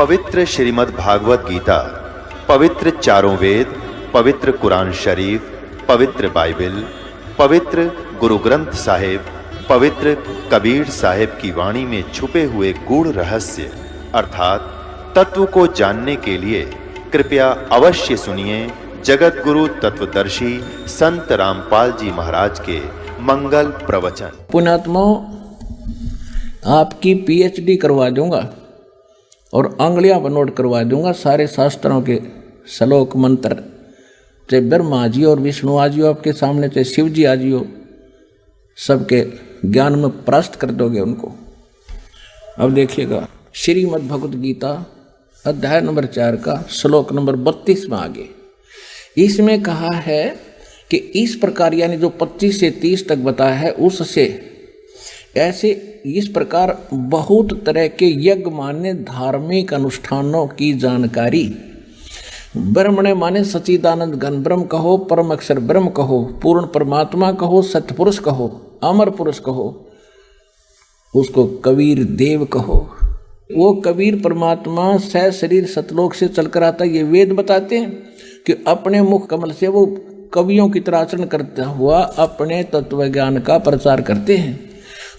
पवित्र श्रीमद् भागवत गीता, पवित्र चारों वेद, पवित्र कुरान शरीफ, पवित्र बाइबल, पवित्र गुरु ग्रंथ साहिब, पवित्र कबीर साहिब की वाणी में छुपे हुए गूढ़ रहस्य अर्थात तत्व को जानने के लिए कृपया अवश्य सुनिए जगत गुरु तत्वदर्शी संत रामपाल जी महाराज के मंगल प्रवचन। पुण्यात्माओं, आपकी पीएचडी करवा दूंगा और अंगुलियां पर नोट करवा दूंगा सारे शास्त्रों के श्लोक मंत्र, चाहे ब्रह्मा जी और विष्णु आजी हो आपके सामने, चाहे शिव जी आजी हो, सबके ज्ञान में परास्त कर दोगे उनको। अब देखिएगा श्रीमद् भगवत गीता अध्याय नंबर 4 का श्लोक नंबर 32 में आगे इसमें कहा है कि इस प्रकार, यानी जो 25 से 30 तक बताया है उससे ऐसे इस प्रकार बहुत तरह के यज्ञ माने धार्मिक अनुष्ठानों की जानकारी, ब्रह्मणे माने सच्चिदानंद घन ब्रह्म कहो, परम अक्षर ब्रह्म कहो, पूर्ण परमात्मा कहो, सत्पुरुष कहो, अमर पुरुष कहो, उसको कबीर देव कहो। वो कबीर परमात्मा सह शरीर सतलोक से चलकर आता, ये वेद बताते हैं कि अपने मुख कमल से वो कवियों की तरह आचरण करता हुआ अपने तत्व ज्ञान का प्रचार करते हैं।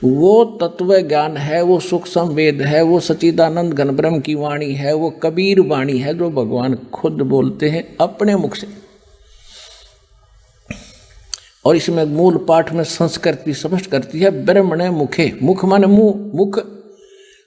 वो तत्व ज्ञान है, वो सूक्ष्म वेद है, वो सच्चिदानंद घन ब्रह्म की वाणी है, वो कबीर वाणी है जो भगवान खुद बोलते हैं अपने मुख से। और इसमें मूल पाठ में संस्कृत भी स्पष्ट करती है, ब्रह्मणे मुखे, मुख माने मुंह, मुख,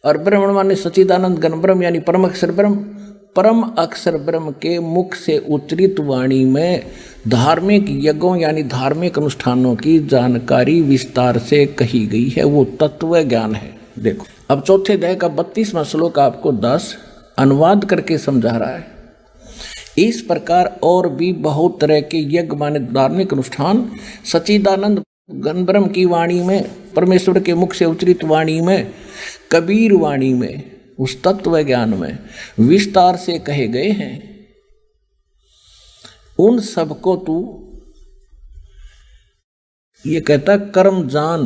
और ब्रह्मण माने सच्चिदानंद घन ब्रह्म यानी परम अक्षर ब्रह्म। परम अक्षर ब्रह्म के मुख से उच्चरित वाणी में धार्मिक यज्ञों यानी धार्मिक अनुष्ठानों की जानकारी विस्तार से कही गई है, वो तत्व ज्ञान है। देखो अब चौथे अध्याय का 32वां श्लोक आपको 10 अनुवाद करके समझा रहा है। इस प्रकार और भी बहुत तरह के यज्ञ माने धार्मिक अनुष्ठान सच्चिदानंद घन ब्रह्म की वाणी में, परमेश्वर के मुख से उच्चरित वाणी में, कबीर वाणी में, उस तत्व ज्ञान में विस्तार से कहे गए हैं। उन सबको तू, ये कहता कर्म जान,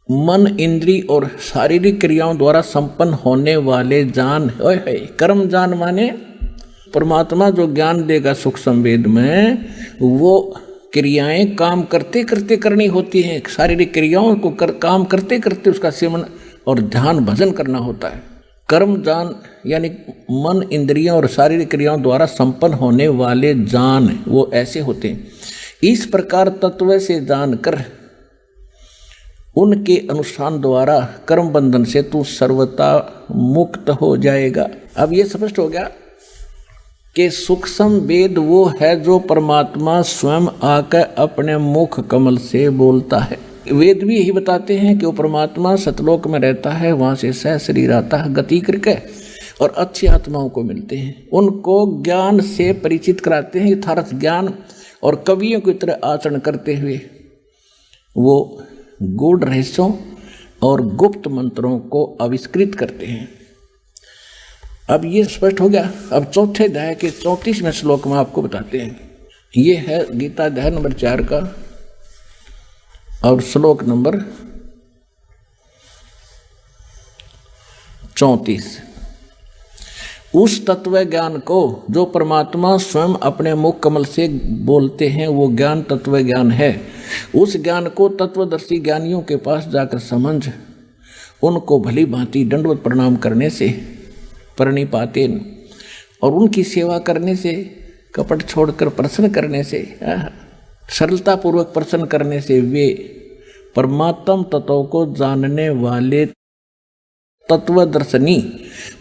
मन इंद्री और शारीरिक क्रियाओं द्वारा संपन्न होने वाले जान। कर्म जान माने परमात्मा जो ज्ञान देगा सूक्ष्म वेद में, वो क्रियाएं काम करते करते करनी होती हैं। शारीरिक क्रियाओं को काम करते करते उसका सेवन और ध्यान भजन करना होता है। कर्म जान यानी मन इंद्रियों और शारीरिक क्रियाओं द्वारा संपन्न होने वाले जान, वो ऐसे होते हैं। इस प्रकार तत्व से जानकर उनके अनुष्ठान द्वारा कर्म बंधन से तू सर्वथा मुक्त हो जाएगा। अब ये स्पष्ट हो गया कि सूक्ष्म वेद वो है जो परमात्मा स्वयं आकर अपने मुख कमल से बोलता है। वेद भी यही बताते हैं कि वो परमात्मा सतलोक में रहता है, वहाँ से सह शरीर आता है गति करके और अच्छी आत्माओं को मिलते हैं, उनको ज्ञान से परिचित कराते हैं, यथार्थ ज्ञान और कवियों की तरह आचरण करते हुए वो गूढ़ रहस्यों और गुप्त मंत्रों को आविष्कृत करते हैं। अब ये स्पष्ट हो गया। अब चौथे अध्याय के 34वें श्लोक में आपको बताते हैं। ये है गीता अध्याय नंबर 4 का और श्लोक नंबर 34। उस तत्व ज्ञान को जो परमात्मा स्वयं अपने मुख कमल से बोलते हैं वो ज्ञान तत्व ज्ञान है। उस ज्ञान को तत्वदर्शी ज्ञानियों के पास जाकर समझ उनको भली भांति दंडवत प्रणाम करने से, प्रणिपाते और उनकी सेवा करने से, कपट छोड़कर प्रसन्न करने से, सरलता पूर्वक प्रसन्न करने से वे परमात्म तत्व को जानने वाले तत्वदर्शनी,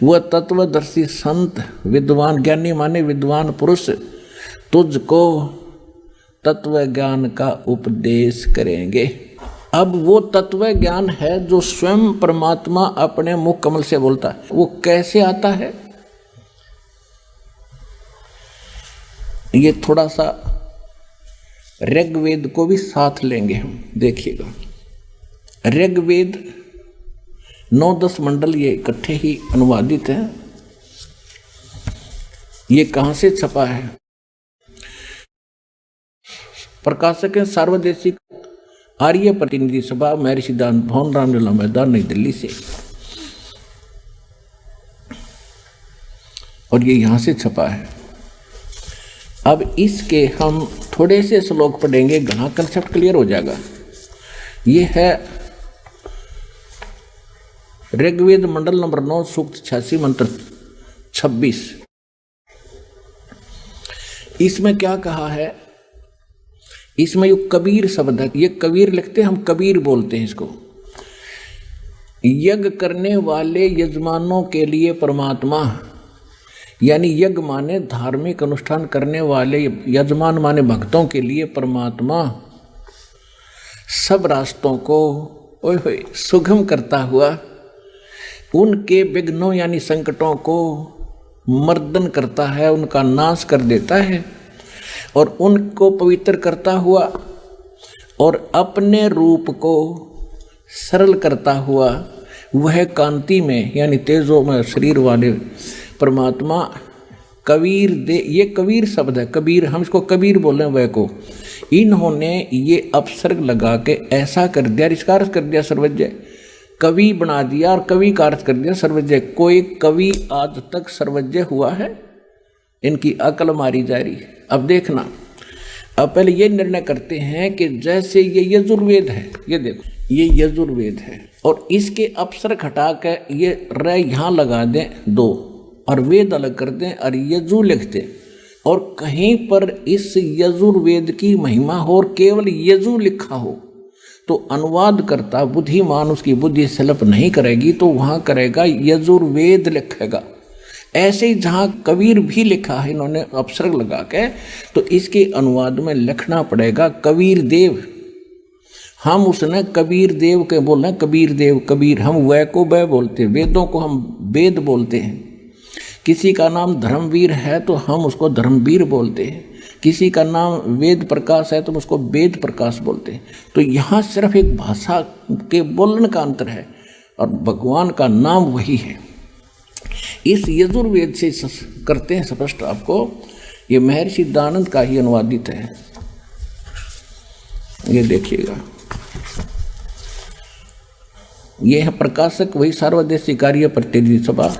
वह तत्वदर्शी संत विद्वान, ज्ञानी माने विद्वान पुरुष तुझको तत्व ज्ञान का उपदेश करेंगे। अब वो तत्व ज्ञान है जो स्वयं परमात्मा अपने मुख कमल से बोलता है। वो कैसे आता है, ये थोड़ा सा ऋग्वेद को भी साथ लेंगे हम। देखिएगा ऋग्वेद 9-10 मंडल ये इकट्ठे ही अनुवादित हैं। ये कहाँ से छपा है? प्रकाशक है सार्वदेशिक आर्य प्रतिनिधि सभा, महर्षि सिद्धांत भवन, रामलीला मैदान, नई दिल्ली से। और ये यहाँ से छपा है। अब इसके हम थोड़े से श्लोक पढ़ेंगे, घना कंसेप्ट क्लियर हो जाएगा। ये है ऋग्वेद मंडल नंबर 9 सूक्त 86 मंत्र 26। इसमें क्या कहा है, इसमें ये कबीर शब्द है, ये कबीर लिखते हैं, हम कबीर बोलते हैं इसको। यज्ञ करने वाले यजमानों के लिए परमात्मा, यानी यज्ञ माने धार्मिक अनुष्ठान करने वाले यजमान माने भक्तों के लिए परमात्मा सब रास्तों को ओए सुगम करता हुआ उनके विघ्नों यानी संकटों को मर्दन करता है, उनका नाश कर देता है और उनको पवित्र करता हुआ और अपने रूप को सरल करता हुआ वह कांति में यानी तेजो में शरीर वाले परमात्मा कबीर दे, ये कबीर शब्द है, कबीर हम इसको कबीर बोल रहे हैं। वह को इन्होंने ये अपसर्ग लगा के ऐसा कर दिया, इसका अर्थ कर दिया सर्वज्ञ, कवि बना दिया और कवि का अर्थ कर दिया सर्वज्ञ। कोई कवि आज तक सर्वज्ञ हुआ है? इनकी अकल मारी जा रही है। अब देखना, अब पहले ये निर्णय करते हैं कि जैसे ये यजुर्वेद है, ये देखो ये यजुर्वेद है और इसके अपसर्ग हटा के ये र यहाँ लगा दें 2 और वेद अलग कर दें और यजु लिख दें और कहीं पर इस यजुर्वेद की महिमा हो और केवल यजु लिखा हो तो अनुवाद करता बुद्धिमान उसकी बुद्धि सलप नहीं करेगी, तो वहाँ करेगा यजुर्वेद लिखेगा। ऐसे ही जहाँ कबीर भी लिखा है इन्होंने अपसर्ग लगा के, तो इसके अनुवाद में लिखना पड़ेगा कबीर देव। हम उसने कबीर देव के बोल रहे हैं, कबीर देव कबीर, हम वह को वह बोलते हैं, वेदों को हम वेद बोलते हैं। किसी का नाम धर्मवीर है तो हम उसको धर्मवीर बोलते हैं, किसी का नाम वेद प्रकाश है तो हम उसको वेद प्रकाश बोलते हैं। तो यहाँ सिर्फ एक भाषा के बोलने का अंतर है और भगवान का नाम वही है। इस यजुर्वेद से करते हैं स्पष्ट आपको, ये महर्षि दानंद का ही अनुवादित है। ये देखिएगा, ये है प्रकाशक वही सर्वदेशी कार्य प्रतिनिधि सभा,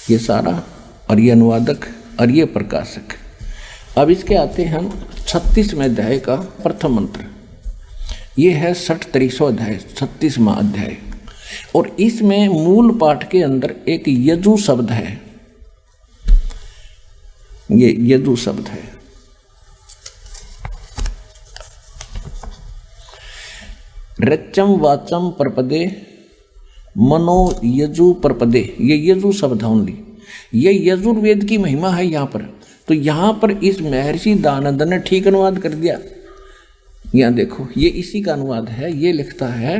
ये सारा, और ये अनुवादक और ये प्रकाशक। अब इसके आते हैं हम 36वें अध्याय का प्रथम मंत्र। ये है 63वां अध्याय, 36वां अध्याय, और इसमें मूल पाठ के अंदर एक यजु शब्द है। ये यजु शब्द है। रच्चम वाचम परपदे मनो यजु परपदे, ये यजु शब्द है ओनली। ये यजुर्वेद की महिमा है यहाँ पर। तो यहाँ पर इस महर्षि दानंद ने ठीक अनुवाद कर दिया। यहाँ देखो, ये इसी का अनुवाद है। ये लिखता है,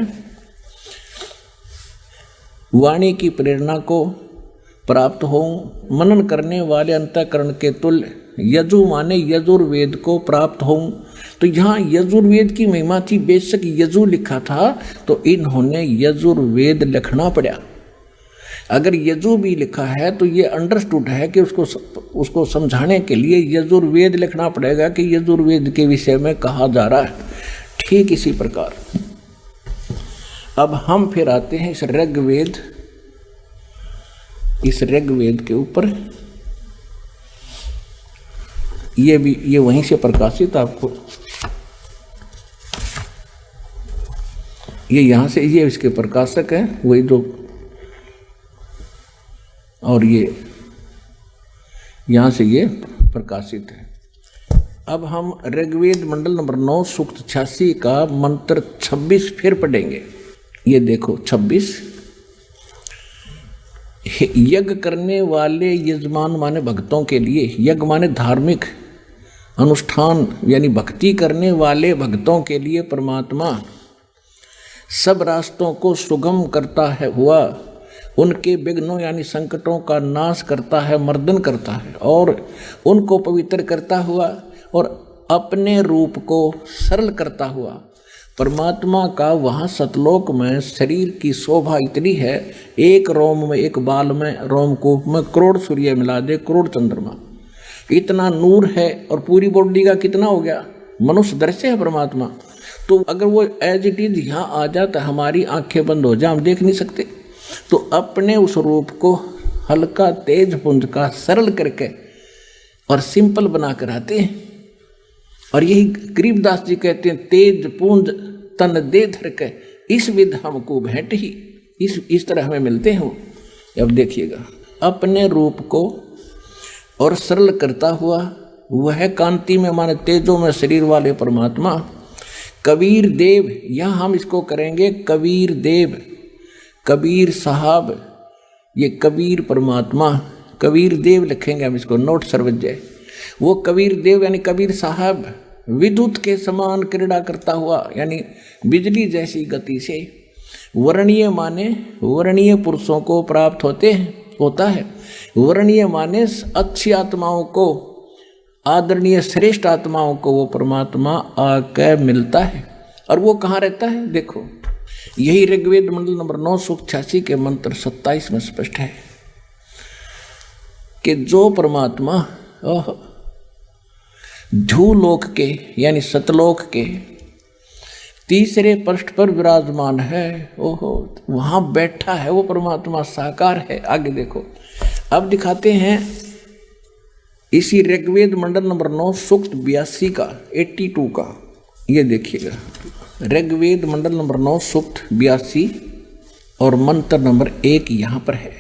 वाणी की प्रेरणा को प्राप्त हो मनन करने वाले अंतःकरण के तुल्य यजु माने यजुर्वेद को प्राप्त हो। तो यहाँ यजुर्वेद की महिमा थी, बेशक यजु लिखा था तो इन्होंने यजुर्वेद लिखना पड़ा। अगर यजु भी लिखा है तो ये अंडरस्टूड है कि उसको समझाने के लिए यजुर्वेद लिखना पड़ेगा कि यजुर्वेद के विषय में कहा जा रहा है। ठीक इसी प्रकार अब हम फिर आते हैं इस ऋग्वेद के ऊपर। ये वहीं से प्रकाशित आपको, ये यहाँ से, ये इसके प्रकाशक है वही जो, और ये यहाँ से ये प्रकाशित है। अब हम ऋग्वेद मंडल नंबर 9 सूक्त 86 का मंत्र 26 फिर पढ़ेंगे। ये देखो 26, यज्ञ करने वाले यजमान माने भक्तों के लिए, यज्ञ माने धार्मिक अनुष्ठान यानी भक्ति करने वाले भक्तों के लिए परमात्मा सब रास्तों को सुगम करता है हुआ उनके विघ्नों यानी संकटों का नाश करता है, मर्दन करता है और उनको पवित्र करता हुआ और अपने रूप को सरल करता हुआ। परमात्मा का वहाँ सतलोक में शरीर की शोभा इतनी है, एक रोम में, एक बाल में, रोमकूप में करोड़ सूर्य मिला दे, करोड़ चंद्रमा, इतना नूर है। और पूरी बॉडी का कितना हो गया, मनुष्य दृश्य है परमात्मा। तो अगर वो एज इट इज यहाँ आ जाता, हमारी आंखें बंद हो जाए, हम देख नहीं सकते। तो अपने उस रूप को हल्का तेज पुंज का सरल करके और सिंपल बनाकर आते हैं। और यही गरीबदास जी कहते हैं, तेज पुंज तन दे धर के इस विध हमको भेंट ही, इस तरह हमें मिलते हैं वो। अब देखिएगा, अपने रूप को और सरल करता हुआ वह कांति में माने तेजों में शरीर वाले परमात्मा कबीर देव, यहाँ हम इसको करेंगे कबीर देव, कबीर साहब, ये कबीर परमात्मा, कबीर देव लिखेंगे हम इसको, नोट सर्वज्ञ। वो कबीर देव यानी कबीर साहब विद्युत के समान क्रीड़ा करता हुआ, यानी बिजली जैसी गति से वर्णीय माने वर्णीय पुरुषों को प्राप्त होता है। वर्णीय माने अच्छी आत्माओं को, आदरणीय श्रेष्ठ आत्माओं को वो परमात्मा आकर मिलता है। और वो कहाँ रहता है? देखो, यही ऋग्वेद मंडल नंबर 9 सूक्त 86 के मंत्र 27 में स्पष्ट है कि जो परमात्मा ध्रुवलोक के यानी सतलोक के तीसरे पृष्ठ पर विराजमान है, ओहो वहां बैठा है वो परमात्मा, साकार है। आगे देखो, अब दिखाते हैं इसी ऋग्वेद मंडल नंबर 9 सूक्त 82 का 82 का, ये देखिएगा ऋग्वेद मंडल नंबर 9 सूक्त 82 और मंत्र नंबर 1 यहां पर है।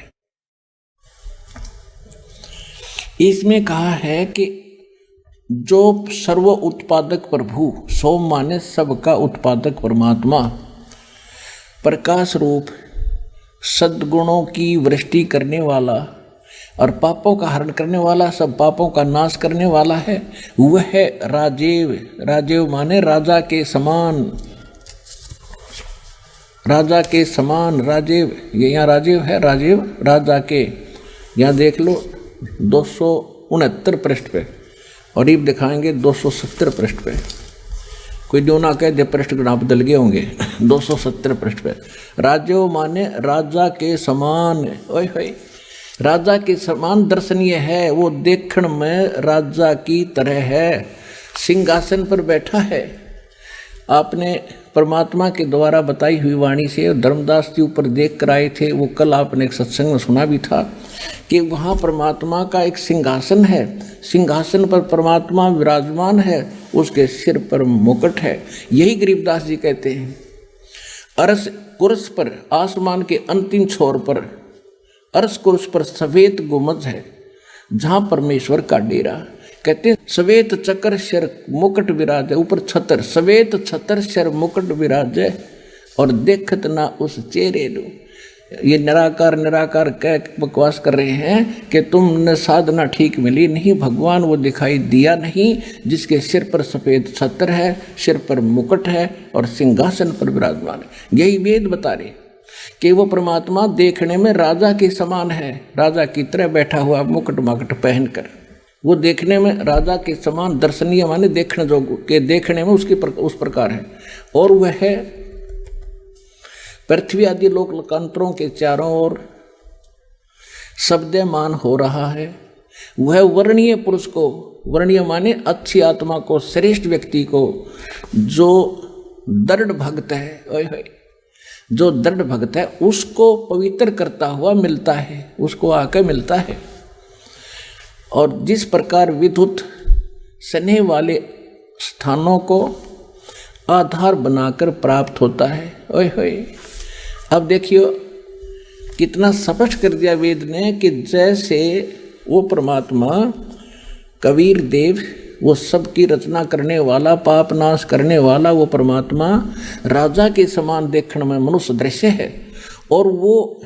इसमें कहा है कि जो सर्व उत्पादक प्रभु, सोम माने सबका उत्पादक परमात्मा, प्रकाश रूप सद्गुणों की वृष्टि करने वाला और पापों का हरण करने वाला, सब पापों का नाश करने वाला है, वह है राजेव। राजेव माने राजा के समान, राजा के समान राजेव, ये यहाँ राजेव है, राजेव राजा के। यहाँ देख लो 269 पृष्ठ पे, और ये दिखाएंगे 270 पृष्ठ पे। कोई जो ना कह दे पृष्ठ गुना बदल गए होंगे। 270 पृष्ठ पे राजेव माने राजा के समान, ओए होए राजा के समान दर्शनीय है, वो देखण में राजा की तरह है, सिंहासन पर बैठा है। आपने परमात्मा के द्वारा बताई हुई वाणी से धर्मदास जी ऊपर देख कर आए थे, वो कल आपने एक सत्संग में सुना भी था कि वहाँ परमात्मा का एक सिंहासन है, सिंहासन पर परमात्मा विराजमान है, उसके सिर पर मुकुट है। यही गरीबदास जी कहते हैं, अरस कुर्स पर, आसमान के अंतिम छोर पर अरस कुर्स पर सफेद गुंबद है जहाँ परमेश्वर का डेरा। कहते हैं सवेत चक्र शर मुकुट विराज, ऊपर छतर, सवेत छतर शर मुकुट विराज और देखत ना उस चेहरे लो। ये निराकार निराकार कह बकवास कर रहे हैं कि तुमने साधना ठीक मिली नहीं, भगवान वो दिखाई दिया नहीं जिसके सिर पर सफ़ेद छत्र है, सिर पर मुकुट है और सिंहासन पर विराजमान है। यही वेद बता रहे कि वो परमात्मा देखने में राजा के समान है, राजा की तरह बैठा हुआ मुकुट माकुट पहनकर, वो देखने में राजा के समान दर्शनीय माने देखने जो के देखने में उस प्रकार है। और वह है पृथ्वी आदि लोक लोकांतरों के चारों ओर शब्दमान हो रहा है। वह वर्णीय पुरुष को, वर्णीय माने अच्छी आत्मा को, श्रेष्ठ व्यक्ति को, जो दृढ़ भक्त है, ओए होए जो दृढ़ भक्त है उसको पवित्र करता हुआ मिलता है, उसको आकर मिलता है। और जिस प्रकार विद्युत स्नेह वाले स्थानों को आधार बनाकर प्राप्त होता है, ओए होए। अब देखियो कितना स्पष्ट कर दिया वेद ने कि जैसे वो परमात्मा कबीर देव, वो सबकी रचना करने वाला, पाप नाश करने वाला वो परमात्मा राजा के समान देखने में मनुष्य दृश्य है, और वो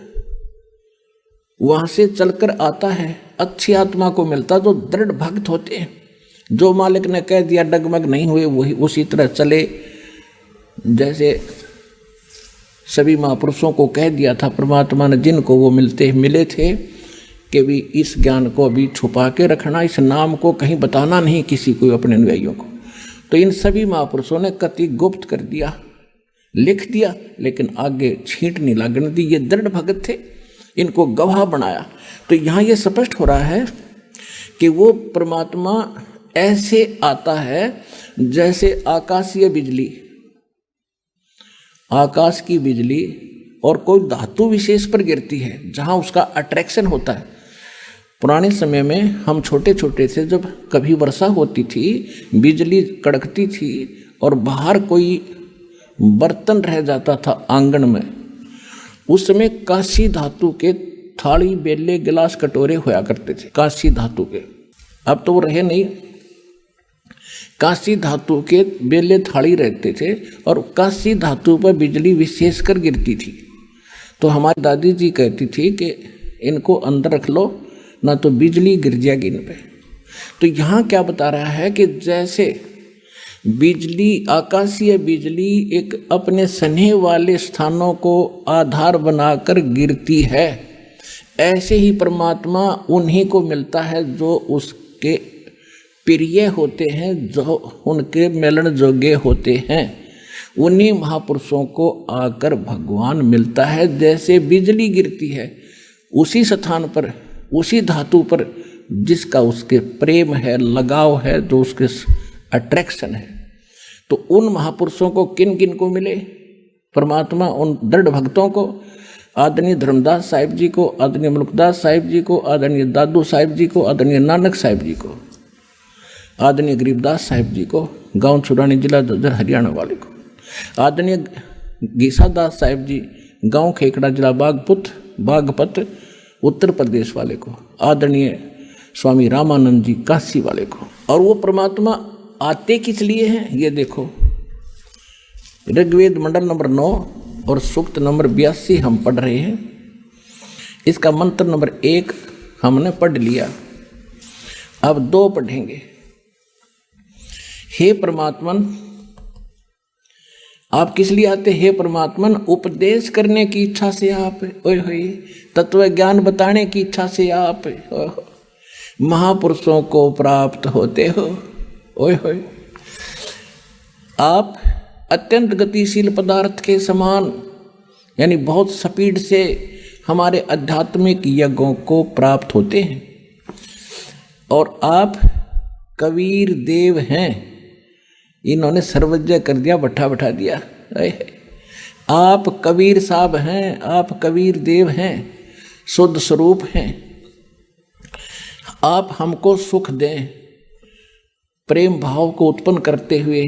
वहाँ से चलकर आता है, अच्छी आत्मा को मिलता जो दृढ़ भक्त होते हैं, जो मालिक ने कह दिया डगमग नहीं हुए वही उसी तरह चले। जैसे सभी महापुरुषों को कह दिया था परमात्मा ने, जिनको वो मिले थे कि भी इस ज्ञान को अभी छुपा के रखना, इस नाम को कहीं बताना नहीं किसी को, अपने अनुयायियों को। तो इन सभी महापुरुषों ने कति गुप्त कर दिया, लिख दिया, लेकिन आगे छींट नहीं लगने दी। ये दृढ़ भगत थे, इनको गवाह बनाया। तो यहाँ ये स्पष्ट हो रहा है कि वो परमात्मा ऐसे आता है जैसे आकाशीय बिजली, आकाश की बिजली और कोई धातु विशेष पर गिरती है जहाँ उसका अट्रैक्शन होता है, पुराने समय में हम छोटे छोटे से जब कभी वर्षा होती थी, बिजली कड़कती थी और बाहर कोई बर्तन रह जाता था आंगन में, उस समय कांसी धातु के थाली बेले गिलास कटोरे होया करते थे, कांसी धातु के। अब तो वो रहे नहीं। कांसी धातु के बेले थाली रहते थे और कांसी धातु पर बिजली विशेषकर गिरती थी। तो हमारी दादी जी कहती थी कि इनको अंदर रख लो, ना तो बिजली गिर जाएगी इन पे। तो यहाँ क्या बता रहा है कि जैसे बिजली, आकाशीय बिजली एक अपने सने वाले स्थानों को आधार बनाकर गिरती है, ऐसे ही परमात्मा उन्हीं को मिलता है जो उसके प्रिय होते हैं, जो उनके मिलन जोग्य होते हैं। उन्हीं महापुरुषों को आकर भगवान मिलता है। जैसे बिजली गिरती है उसी स्थान पर, उसी धातु पर जिसका उसके प्रेम है, लगाव है, जो उसके अट्रैक्शन है। तो उन महापुरुषों को किन किन को मिले परमात्मा? उन दृढ़ भक्तों को, आदरणीय धर्मदास साहिब जी को, आदरणीय मुल्कदास साहिब जी को, आदरणीय दादू साहिब जी को, आदरणीय नानक साहिब जी को, आदरणीय गरीबदास साहिब जी को, गांव छुड़ानी जिला जज्जर हरियाणा वाले को, आदरणीय गीसादास साहिब जी गांव खेकड़ा जिला बागपत उत्तर प्रदेश वाले को, आदरणीय स्वामी रामानंद जी काशी वाले को। और वो परमात्मा आते किस लिए हैं ये देखो। ऋग्वेद मंडल नंबर 9 और सूक्त नंबर 82 हम पढ़ रहे हैं। इसका मंत्र नंबर 1 हमने पढ़ लिया, अब 2 पढ़ेंगे। हे परमात्मन, आप किस लिए आते? हे परमात्मन, उपदेश करने की इच्छा से आप, ओए होए, तत्व ज्ञान बताने की इच्छा से आप महापुरुषों को प्राप्त होते हो। ओए होए, आप अत्यंत गतिशील पदार्थ के समान, यानी बहुत स्पीड से हमारे आध्यात्मिक यज्ञों को प्राप्त होते हैं। और आप कबीर देव हैं। इन्होंने सर्वज्ञ कर दिया, बैठा दिया। आप कबीर साहब हैं, आप कबीर देव हैं, शुद्ध स्वरूप हैं। आप हमको सुख दें, प्रेम भाव को उत्पन्न करते हुए।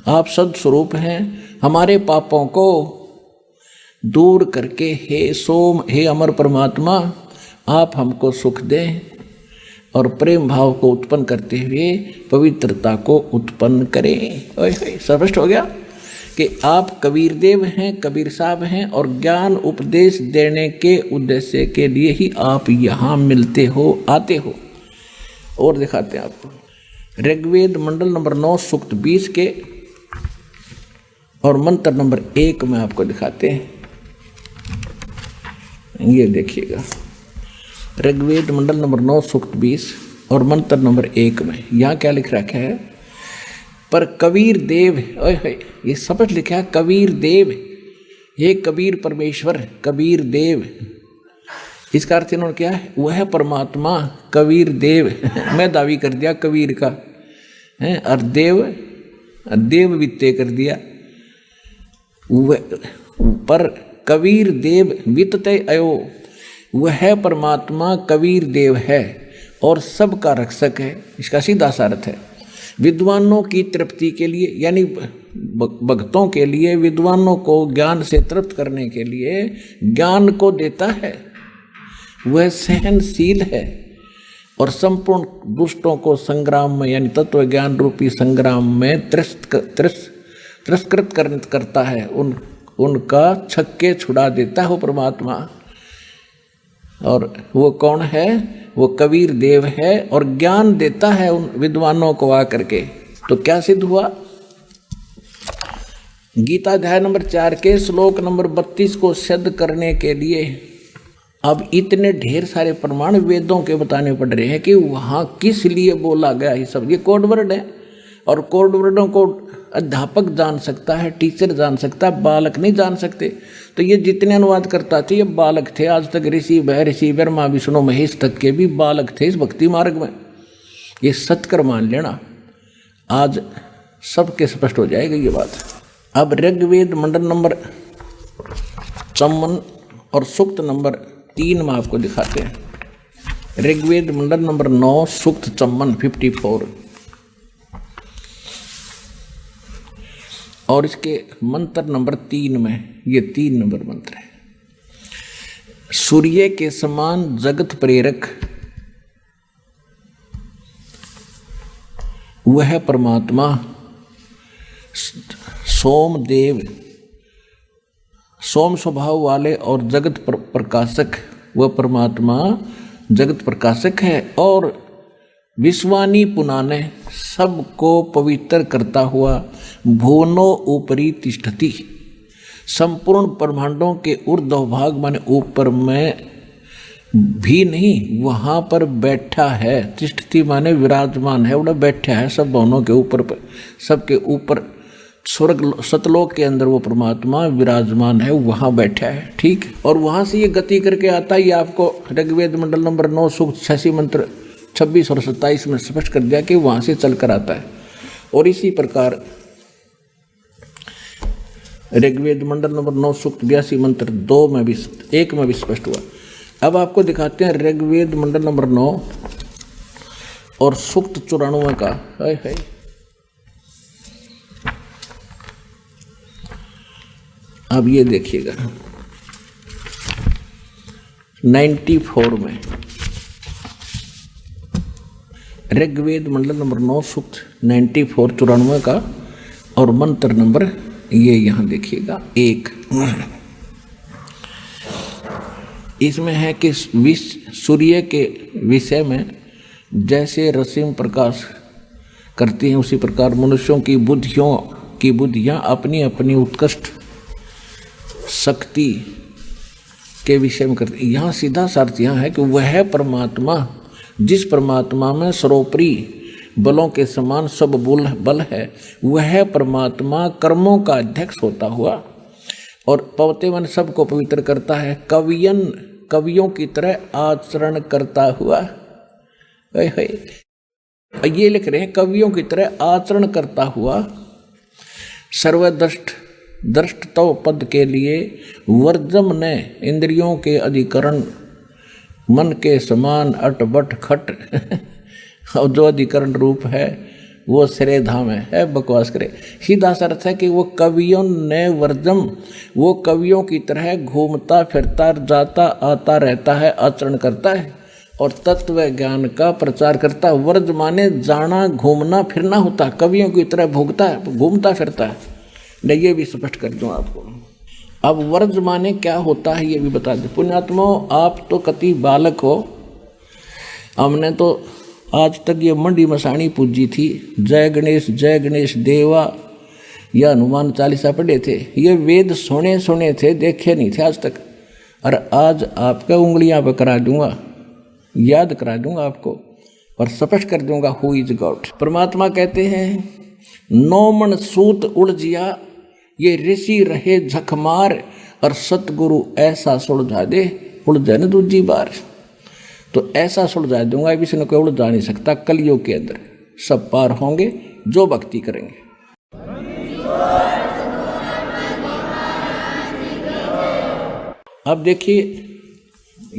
आप सद स्वरूप हैं, हमारे पापों को दूर करके हे अमर परमात्मा, आप हमको सुख दें और प्रेम भाव को उत्पन्न करते हुए पवित्रता को उत्पन्न करें। स्पष्ट हो गया कि आप कबीर देव हैं, कबीर साहब हैं, और ज्ञान उपदेश देने के उद्देश्य के लिए ही आप यहाँ मिलते हो, आते हो। और दिखाते हैं आपको ऋग्वेद मंडल नंबर 9 सूक्त 20 के और मंत्र नंबर 1 में आपको दिखाते हैं। ये देखिएगा, ऋग्वेद मंडल नंबर 9 सूक्त 20 और मंत्र नंबर 1 में यहाँ क्या लिख रखा है? पर कबीर देव, ये शब्द लिखा है कबीर देव, ये कबीर परमेश्वर, कबीर देव। इसका अर्थ इन्होंने क्या है? वह परमात्मा कबीर देव मैं दावी कर दिया कबीर का है, और देव वित्ते कर दिया। पर कबीर देव वित्ते अयो, वह परमात्मा कबीर देव है और सबका रक्षक है। इसका सीधा सा अर्थ है विद्वानों की तृप्ति के लिए, यानी भक्तों के लिए, विद्वानों को ज्ञान से तृप्त करने के लिए ज्ञान को देता है। वह सहनशील है और संपूर्ण दुष्टों को संग्राम में, यानी तत्व ज्ञान रूपी संग्राम में तिरस्कृत करता है, उनका छक्के छुड़ा देता है परमात्मा। और वो कौन है? वो कबीर देव है और ज्ञान देता है उन विद्वानों को आकर के। तो क्या सिद्ध हुआ? गीता अध्याय नंबर 4 के श्लोक नंबर 32 को सिद्ध करने के लिए अब इतने ढेर सारे प्रमाण वेदों के बताने पड़ रहे हैं कि वहाँ किस लिए बोला गया। ये सब ये कोड वर्ड है, और कोड वर्डों को अध्यापक जान सकता है, टीचर जान सकता है, बालक नहीं जान सकते। तो ये जितने अनुवाद करता थे ये बालक थे। आज तक ऋषि ब्रह्मा विष्णु महेश तक के भी बालक थे इस भक्ति मार्ग में। ये सत्कर मान लेना, आज सबके स्पष्ट हो जाएगा ये बात। अब ऋग्वेद मंडल नंबर 54 और सूक्त नंबर 3 में आपको दिखाते हैं। ऋग्वेद मंडल नंबर 9 सूक्त चम्मन 54 और इसके मंत्र नंबर 3 में, ये 3 नंबर मंत्र है। सूर्य के समान जगत प्रेरक वह परमात्मा सोमदेव, सोम स्वभाव वाले और जगत प्रकाशक, वह परमात्मा जगत प्रकाशक है और विश्वानी पुनाने सबको पवित्र करता हुआ भुवनो ऊपरी तिष्ठति, संपूर्ण ब्रह्मांडों के ऊर्ध्व भाग माने ऊपर में भी नहीं, वहाँ पर बैठा है। तिष्ठति माने विराजमान है, उड़ा बैठा है सब भवनों के ऊपर पर, सबके ऊपर स्वर्ग सतलोक के अंदर वो परमात्मा विराजमान है, वहाँ बैठा है। ठीक, और वहाँ से ये गति करके आता है। ये आपको ऋग्वेद मंडल नंबर 9 सूक्त 86 मंत्र 26 और 27 में स्पष्ट कर दिया कि वहाँ से चल कर आता है। और इसी प्रकार ऋग्वेद मंडल नंबर 9 सूक्त 82 मंत्र 2 में भी 1 में भी स्पष्ट हुआ। अब आपको दिखाते हैं ऋग्वेद मंडल नंबर 9 और सूक्त 94 का। है अब ये देखिएगा 94 में ऋग्वेद मंडल नंबर 9 सूक्त 94 94 का और मंत्र नंबर ये यहाँ देखिएगा 1। इसमें है कि सूर्य के विषय में जैसे रश्मि प्रकाश करती हैं उसी प्रकार मनुष्यों की बुद्धियाँ अपनी अपनी उत्कृष्ट शक्ति के विषय में करती। यहाँ सीधा अर्थ यहाँ है कि वह परमात्मा, जिस परमात्मा में सर्वोपरि बलों के समान सब बल है, वह परमात्मा कर्मों का अध्यक्ष होता हुआ और पवते मन सबको पवित्र करता है, कवियों की तरह आचरण करता हुआ। ये लिख रहे हैं कवियों की तरह आचरण करता हुआ सर्वदृष्टत्व पद के लिए वर्जम ने इंद्रियों के अधिकरण मन के समान अटबट खट और जो अधिकरण रूप है वो श्रेय धाम है बकवास करे। सीधा अर्थ है कि वो कवियों ने वर्जम, वो कवियों की तरह घूमता फिरता जाता आता रहता है, आचरण करता है और तत्व ज्ञान का प्रचार करता है। वर्ज माने जाना, घूमना फिरना होता है, कवियों की तरह भोगता है, घूमता फिरता है। नहीं, ये भी स्पष्ट कर दूँ आपको। अब वर्ज माने क्या होता है ये भी बता दें। पुण्यात्मा, आप तो कति बालक हो, हमने तो आज तक ये मंडी मसाणी पूजी थी, जय गणेश देवा या हनुमान चालीसा पढ़े थे, ये वेद सुने थे, देखे नहीं थे आज तक। और आज आपका उंगलियां पर करा दूंगा, याद करा दूंगा आपको और स्पष्ट कर दूंगा हु इज गॉड। परमात्मा कहते हैं 9 मन सूत उलझिया, ये ऋषि रहे झकमार और सतगुरु ऐसा सुलझा दे, उलझा न दूजी बार। तो ऐसा सुलझा दूंगा, किसी ने कोई उलझा नहीं सकता। कलयुग के अंदर सब पार होंगे जो भक्ति करेंगे। अब देखिए,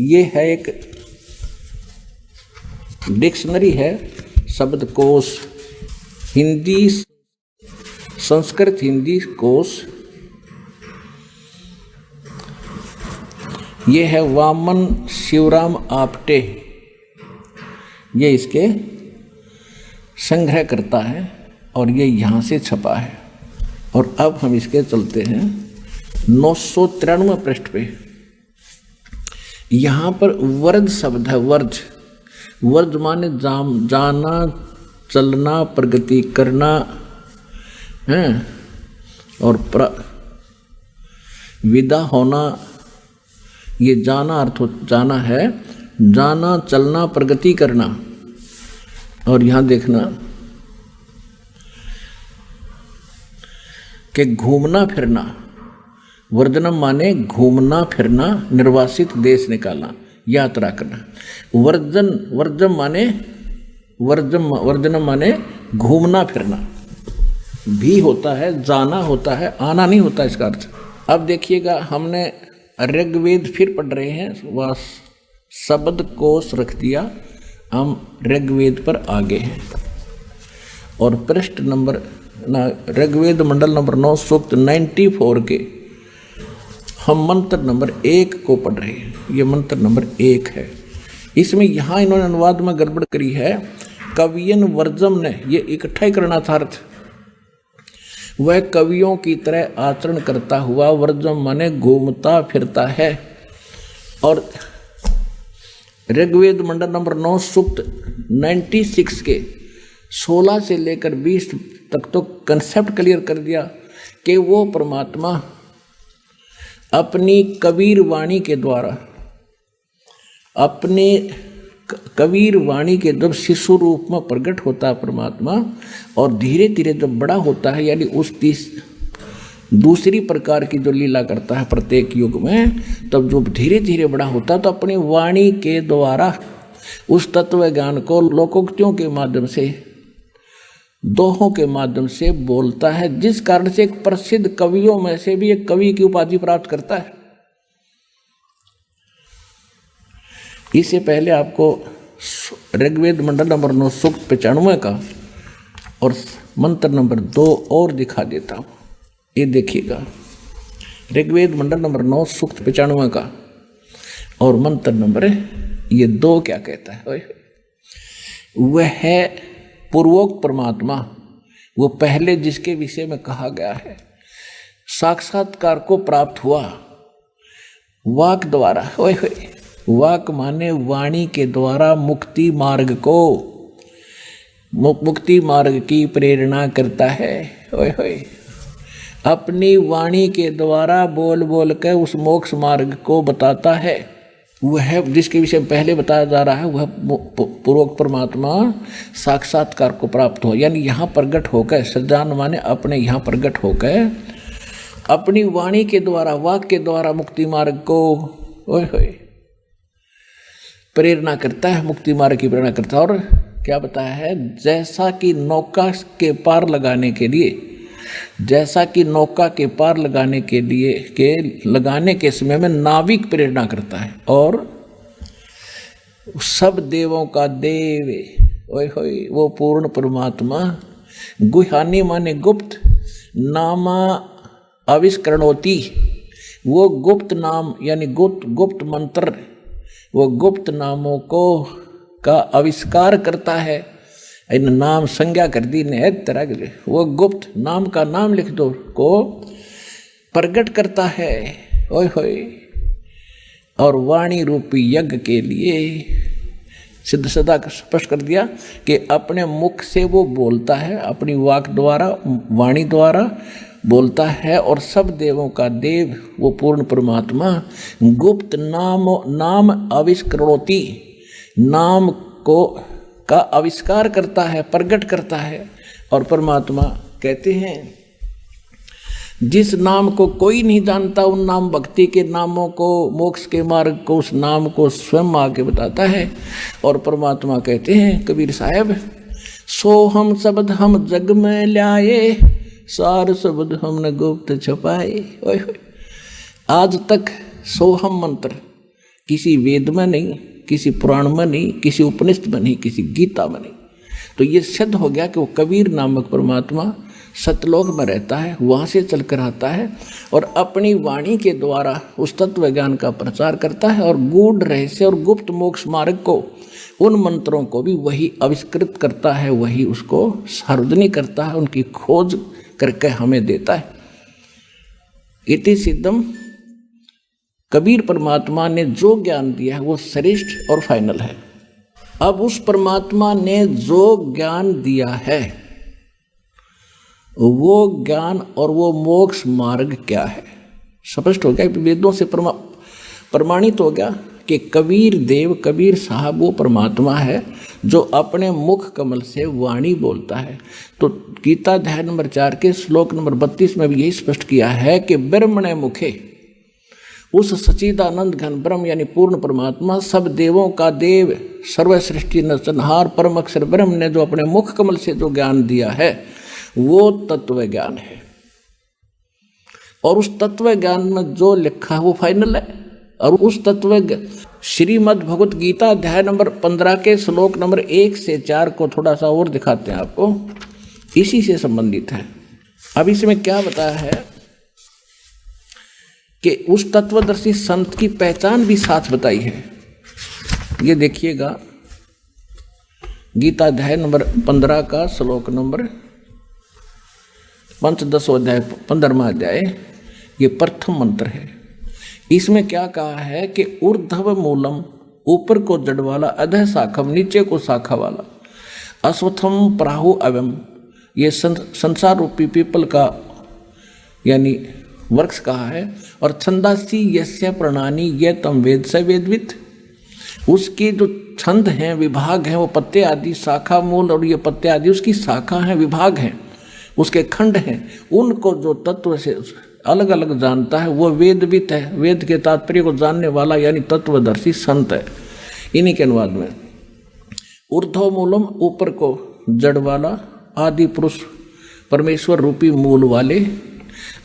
ये है एक डिक्शनरी है, शब्दकोश, हिंदी संस्कृत हिंदी कोश। ये है वामन शिवराम आपटे, ये इसके संग्रह करता है और ये यहाँ से छपा है। और अब हम इसके चलते हैं 993 पृष्ठ पे। यहाँ पर वर्ज शब्द है, वर्ज माने जाना, चलना, प्रगति करना है और विदा होना। ये जाना अर्थ जाना है, जाना, चलना, प्रगति करना। और यहाँ देखना कि घूमना फिरना, वर्जनम माने घूमना फिरना, निर्वासित देश निकालना, यात्रा करना। वर्जम माने वर्जनम माने घूमना फिरना भी होता है, जाना होता है, आना नहीं होता इसका अर्थ। अब देखिएगा, हमने ऋग्वेद फिर पढ़ रहे हैं, वह शब्द कोश रख दिया। हम ऋग्वेद पर आगे हैं और पृष्ठ नंबर ऋग्वेद मंडल नंबर 9 सूक्त 94 के हम मंत्र नंबर 1 को पढ़ रहे हैं। ये मंत्र नंबर 1 है। इसमें यहाँ इन्होंने अनुवाद में गड़बड़ करी है। कवियन वर्जम ने ये इकट्ठा ही करना था अर्थ। वह कवियों की तरह आचरण करता हुआ वर्जम माने घूमता फिरता है। और ऋग्वेद मंडल नंबर 9 सूक्त 96 के 16 से लेकर 20 तक तो कंसेप्ट क्लियर कर दिया कि वो परमात्मा अपनी कबीर वाणी के द्वारा, अपने कबीर वाणी के जब शिशु रूप में प्रकट होता है परमात्मा, और धीरे धीरे जब बड़ा होता है, यानी उस दूसरी प्रकार की जो लीला करता है प्रत्येक युग में, तब जो धीरे धीरे बड़ा होता है तो अपनी वाणी के द्वारा उस तत्व ज्ञान को लोकोक्तियों के माध्यम से, दोहों के माध्यम से बोलता है, जिस कारण से एक प्रसिद्ध कवियों में से भी एक कवि की उपाधि प्राप्त करता है। इससे पहले आपको ऋग्वेद मंडल नंबर 9 सूक्त 95 का और मंत्र नंबर 2 और दिखा देता हूँ। ये देखिएगा, ऋग्वेद मंडल नंबर 9 सूक्त 95 का और मंत्र नंबर ये 2 क्या कहता है। वह है पूर्वोक्त परमात्मा, वो पहले जिसके विषय में कहा गया है, साक्षात्कार को प्राप्त हुआ वाक द्वारा। वाक माने वाणी के द्वारा मुक्ति मार्ग को, मुक्ति मार्ग की प्रेरणा करता है। अपनी वाणी के द्वारा बोल बोल कर उस मोक्ष मार्ग को बताता है। वह जिसके विषय में पहले बताया जा रहा है, वह पूर्वोक्त परमात्मा साक्षात्कार को प्राप्त हो, यानी यहाँ प्रगट होकर, सज्जान माने अपने यहाँ प्रगट होकर अपनी वाणी के द्वारा, वाक के द्वारा मुक्ति मार्ग को प्रेरणा करता है, मुक्ति मार्ग की प्रेरणा करता है। और क्या बताया है, जैसा कि नौका के पार लगाने के लिए, जैसा कि नौका के पार लगाने के लिए लगाने के समय में नाविक प्रेरणा करता है, और सब देवों का देव वो पूर्ण परमात्मा, गुहानी माने गुप्त, नामा आविष्करणोति, वो गुप्त नाम यानी गुप्त मंत्र, वो गुप्त नामों को का आविष्कार करता है। इन नाम संज्ञा कर दी ने तरह के, वो गुप्त नाम का नाम लिख दो को प्रकट करता है। और वाणी रूपी यज्ञ के लिए सिद्ध सदा स्पष्ट कर दिया कि अपने मुख से वो बोलता है, अपनी वाक द्वारा, वाणी द्वारा बोलता है, और सब देवों का देव वो पूर्ण परमात्मा गुप्त नाम आविष्करणोति, नाम को का आविष्कार करता है, प्रकट करता है। और परमात्मा कहते हैं जिस नाम को कोई नहीं जानता, उन नाम भक्ति के नामों को, मोक्ष के मार्ग को, उस नाम को स्वयं आके बताता है। और परमात्मा कहते हैं कबीर साहब, सो हम शब्द हम जग में लाए, सार शब्द हमने गुप्त छपाए। आज तक सोहम मंत्र किसी वेद में नहीं, किसी पुराण में नहीं, किसी उपनिषद में नहीं, किसी गीता में नहीं। तो ये सिद्ध हो गया कि वो कबीर नामक परमात्मा सतलोक में रहता है, वहाँ से चलकर आता है और अपनी वाणी के द्वारा उस तत्व ज्ञान का प्रचार करता है, और गूढ़ रहस्य और गुप्त मोक्ष मार्ग को, उन मंत्रों को भी वही आविष्कृत करता है, वही उसको सार्वजनिक करता है, उनकी खोज करके हमें देता है। इति सिद्धम, कबीर परमात्मा ने जो ज्ञान दिया है वो श्रेष्ठ और फाइनल है। अब उस परमात्मा ने जो ज्ञान दिया है वो ज्ञान और वो मोक्ष मार्ग क्या है, स्पष्ट हो गया, वेदों से प्रमाणित हो गया कि कबीर देव, कबीर साहब वो परमात्मा है जो अपने मुख कमल से वाणी बोलता है। तो गीता अध्याय नंबर 4 के श्लोक नंबर 32 में भी यही स्पष्ट किया है कि ब्रह्मणे मुखे, उस सच्चिदानंद घन ब्रह्म यानी पूर्ण परमात्मा, सब देवों का देव, सर्व सृष्टि नरसंहार परम अक्षर ब्रह्म ने जो अपने मुख कमल से जो ज्ञान दिया है वो तत्व ज्ञान है। और उस तत्व ज्ञान में जो लिखा है वो फाइनल है। और उस श्रीमद् भगवत गीता अध्याय नंबर 15 के श्लोक नंबर 1 से 4 को थोड़ा सा और दिखाते हैं आपको, इसी से संबंधित है। अब इसमें क्या बताया है कि उस तत्वदर्शी संत की पहचान भी साथ बताई है। ये देखिएगा, गीता अध्याय नंबर 15 का श्लोक नंबर 15 अध्याय 15वां अध्याय, ये प्रथम मंत्र है। इसमें क्या कहा है कि ऊर्ध्व मूलम, ऊपर को जड़ वाला, अधः शाखम, नीचे को शाखा वाला, अश्वत्थम प्राहु अवम, ये संसार रूपी पीपल का यानी वृक्ष कहा है। और छंदासी यस्य प्रणानी ये तम वेद स वेदवित, उसके जो छंद हैं, विभाग हैं, वो पत्ते आदि, शाखा मूल और ये पत्ते आदि उसकी शाखा हैं, विभाग हैं, उसके खंड हैं, उनको जो तत्व से अलग अलग जानता है वो वेदवित है। वेद के तात्पर्य को जानने वाला यानी तत्वदर्शी संत है। इन्हीं के अनुवाद में ऊर्ध्व मूलम, ऊपर को जड़ वाला, आदि पुरुष परमेश्वर रूपी मूल वाले,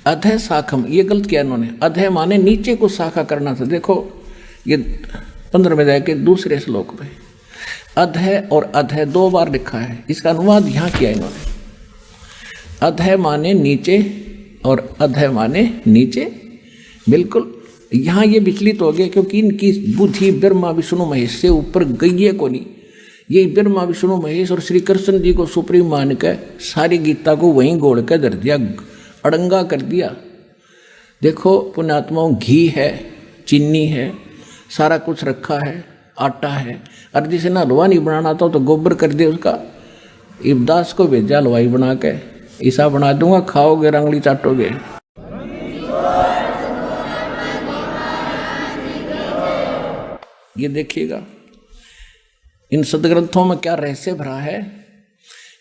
अधः शाखम, ये गलत किया इन्होंने, अधः माने नीचे को शाखा करना था। देखो ये 15 में जाके दूसरे श्लोक में अधः और अधः 2 बार लिखा है, इसका अनुवाद यहाँ किया इन्होंने। अधः माने नीचे और अधः माने नीचे, बिल्कुल यहाँ ये विचलित हो गए क्योंकि इनकी बुद्धि ब्रह्मा विष्णु महेश से ऊपर गई है को नहीं। ये ब्रह्मा विष्णु महेश और श्री कृष्ण जी को सुप्रीम मान के सारी गीता को वहीं गोड़ के धर दिया, अड़ंगा कर दिया। देखो पुण्यात्माओं, घी है, चीनी है, सारा कुछ रखा है, आटा है, और जिसे ना हलवा नहीं बनाना था तो गोबर कर दे उसका। इब्दास को भेजा हलवाई बना के, ऐसा बना दूंगा, खाओगे रंगली चाटोगे। ये देखिएगा इन सदग्रंथों में क्या रहस्य भरा है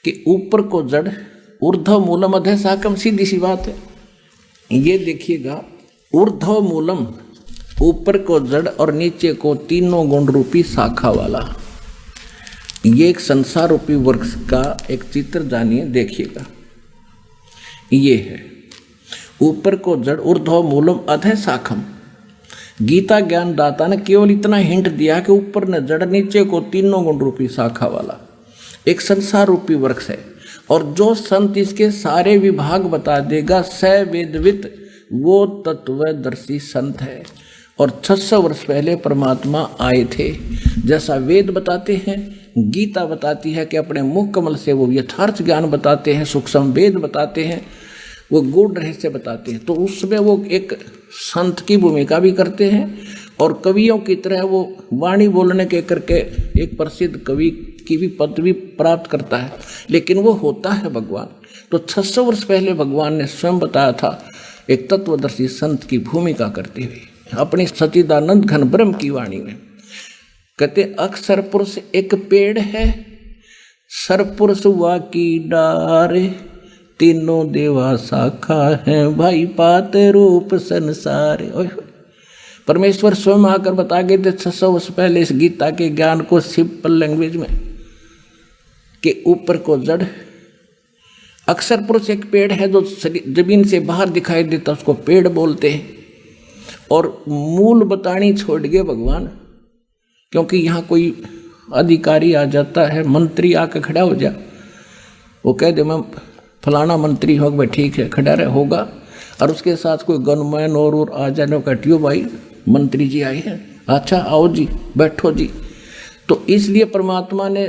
कि ऊपर को जड़, ऊर्ध्व मूलम अधः शाखम, सीधी सी बात है। ये देखिएगा, ऊर्ध्व मूलम, ऊपर को जड़ और नीचे को तीनों गुण रूपी शाखा वाला, ये एक संसार रूपी वृक्ष का एक चित्र जानिए, देखिएगा। ये है ऊपर को जड़, ऊर्ध्व मूलम अधः शाखम। गीता ज्ञान दाता ने केवल इतना हिंट दिया कि ऊपर न जड़, नीचे को तीनों गुण रूपी शाखा वाला एक संसार रूपी वृक्ष है। और जो संत इसके सारे विभाग बता देगा, स वेदवित, वो तत्वदर्शी संत है। और 600 वर्ष पहले परमात्मा आए थे, जैसा वेद बताते हैं, गीता बताती है कि अपने मुख कमल से वो यथार्थ ज्ञान बताते हैं, सूक्ष्म वेद बताते हैं, वो गूढ़ रहस्य बताते हैं। तो उसमें वो एक संत की भूमिका भी करते हैं और कवियों की तरह वो वाणी बोलने के करके एक प्रसिद्ध कवि की भी पदवी प्राप्त करता है, लेकिन वो होता है भगवान। तो 600 वर्ष पहले भगवान ने स्वयं बताया था एक तत्वदर्शी संत की भूमिका करते हुए अपनी सच्चिदानंद घन ब्रह्म की वाणी में। कहते अक्षर पुरुष एक पेड़ है, सरपुरुष हुआ की डारे, तीनों देवा शाखा है, भाई पात रूप संसारे। परमेश्वर स्वयं आकर बता गए थे 600 वर्ष पहले इस गीता के ज्ञान को सिंपल लैंग्वेज में कि ऊपर को जड़, अक्षर पुरुष एक पेड़ है जो जमीन से बाहर दिखाई देता, उसको पेड़ बोलते हैं। और मूल बतानी छोड़ गए भगवान, क्योंकि यहाँ कोई अधिकारी आ जाता है, मंत्री आकर खड़ा हो जा, वो कह दे मैं फलाना मंत्री हो, भाई ठीक है खड़ा रहे होगा, और उसके साथ कोई गनमैन और आ जाने का ट्यूब भाई मंत्री जी आए हैं, अच्छा आओ जी बैठो जी। तो इसलिए परमात्मा ने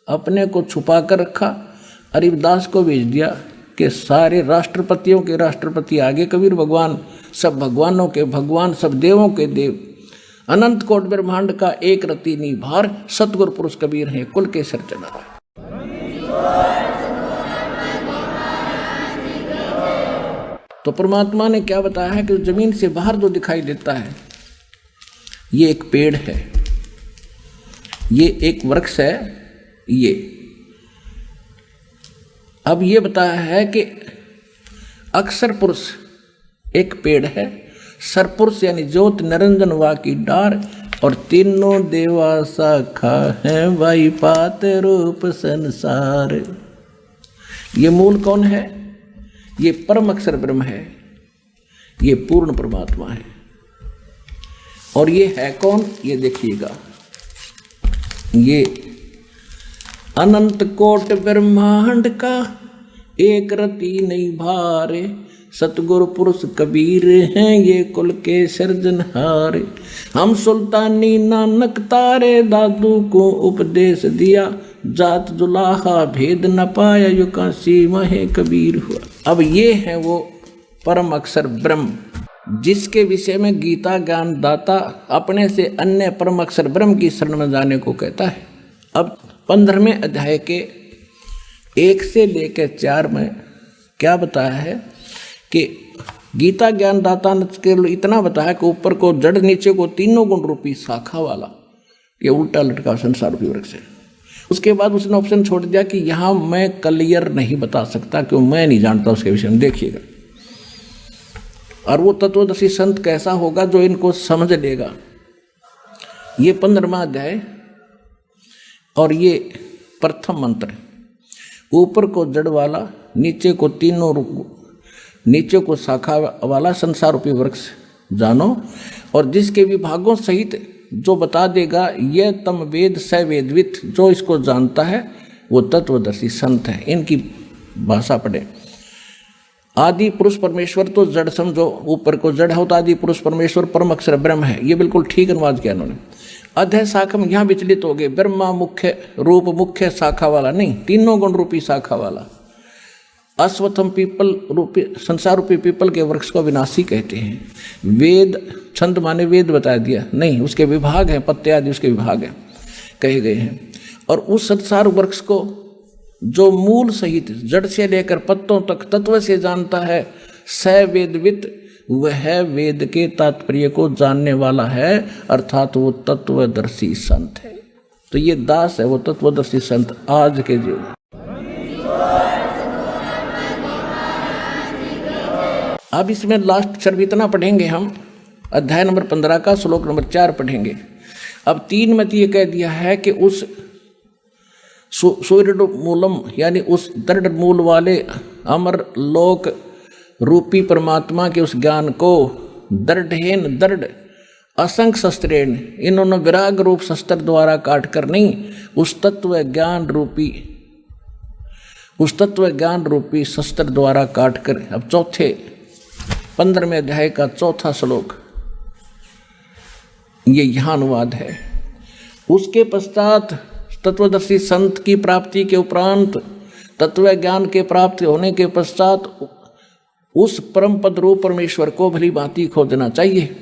अपने को छुपा कर रखा, अरिवदास को भेज दिया कि सारे राष्ट्रपतियों के राष्ट्रपति आगे कबीर भगवान, सब भगवानों के भगवान, सब देवों के देव, अनंत कोट ब्रह्मांड का एक रति निभार, सतगुरु पुरुष कबीर हैं कुल के सरचना। तो परमात्मा ने क्या बताया है कि जमीन से बाहर जो दिखाई देता है ये एक पेड़ है, ये एक वृक्ष है। ये अब ये बताया है कि अक्षर पुरुष एक पेड़ है, सरपुरुष यानी ज्योत निरंजन वा की डार, और तीनों देवा शाखा है, भाई पात रूप संसार। ये मूल कौन है? ये परम अक्षर ब्रह्म है, ये पूर्ण परमात्मा है। और ये है कौन, ये देखिएगा, ये अनंत कोट ब्रह्मांड का एक रति नहीं भारे, सतगुरु पुरुष कबीर हैं ये कुल के सृजनहारे। हम सुल्तानी नानक तारे, दादू को उपदेश दिया, जात जुलाहा भेद न पाया, यु काशी महे कबीर हुआ। अब ये है वो परम अक्षर ब्रह्म, जिसके विषय में गीता ज्ञान दाता अपने से अन्य परम अक्षर ब्रह्म की शरण में जाने को कहता है। अब 15वें अध्याय के 1 से लेकर 4 में क्या बताया है कि गीता ज्ञान दाता ने केवल इतना बताया कि ऊपर को जड़ नीचे को तीनों गुण रूपी शाखा वाला ये उल्टा लटका संसार रूपी वृक्ष है। उसके बाद उसने ऑप्शन छोड़ दिया कि यहाँ मैं क्लियर नहीं बता सकता क्यों, मैं नहीं जानता उसके विषय में, देखिएगा। और वो तत्वदर्शी संत कैसा होगा जो इनको समझ लेगा। ये 15वां अध्याय और ये प्रथम मंत्र, ऊपर को जड़ वाला, नीचे को तीनों नीचे को शाखा वाला संसार रूपी वृक्ष जानो, और जिसके विभागों सहित जो बता देगा यह तम वेद स वेदवित, जो इसको जानता है वो तत्वदर्शी संत है। इनकी भाषा पढ़े। आदि पुरुष परमेश्वर तो जड़ समझो, ऊपर को जड़ होता आदि पुरुष परमेश्वर परम अक्षर ब्रह्म है, ये बिल्कुल ठीक अनुवाद किया उन्होंने। अध्याय शाखा में यहाँ विचलित हो गए, ब्रह्मा मुख्य रूप मुख्य शाखा वाला नहीं, तीनों गुण रूपी शाखा वाला। अश्वत्थम पीपल रूपी संसार रूपी पीपल के वृक्ष को विनाशी कहते हैं। वेद छंद माने वेद बता दिया नहीं, उसके विभाग हैं, पत्ते आदि उसके विभाग हैं कहे गए हैं। और उस संसार वृक्ष को जो मूल सहित जड़ से लेकर पत्तों तक तत्व से जानता है, स वेदवित, वह वेद के तात्पर्य को जानने वाला है, अर्थात वो तत्वदर्शी संत है। तो ये दास है वो तत्वदर्शी संत आज के जीवन। अब इसमें लास्ट अक्षर भी इतना पढ़ेंगे हम, अध्याय नंबर 15 का श्लोक नंबर 4 पढ़ेंगे। अब 3 में तो ये कह दिया है कि उस सूर्य मूलम यानी उस दृढ़ मूल वाले अमर लोक रूपी परमात्मा के उस ज्ञान को दृढ़ेन दृढ़ असंख्य शस्त्रेण, इन्होंने विराग रूप शस्त्र द्वारा काट कर नहीं, उस तत्व ज्ञान रूपी शस्त्र द्वारा काट कर। अब चौथे 15वें अध्याय का चौथा श्लोक ये यहाँ अनुवाद है। उसके पश्चात तत्वदर्शी संत की प्राप्ति के उपरांत, तत्व ज्ञान के प्राप्त होने के पश्चात उस परम पद रूप परमेश्वर को भली भांति खोजना चाहिए,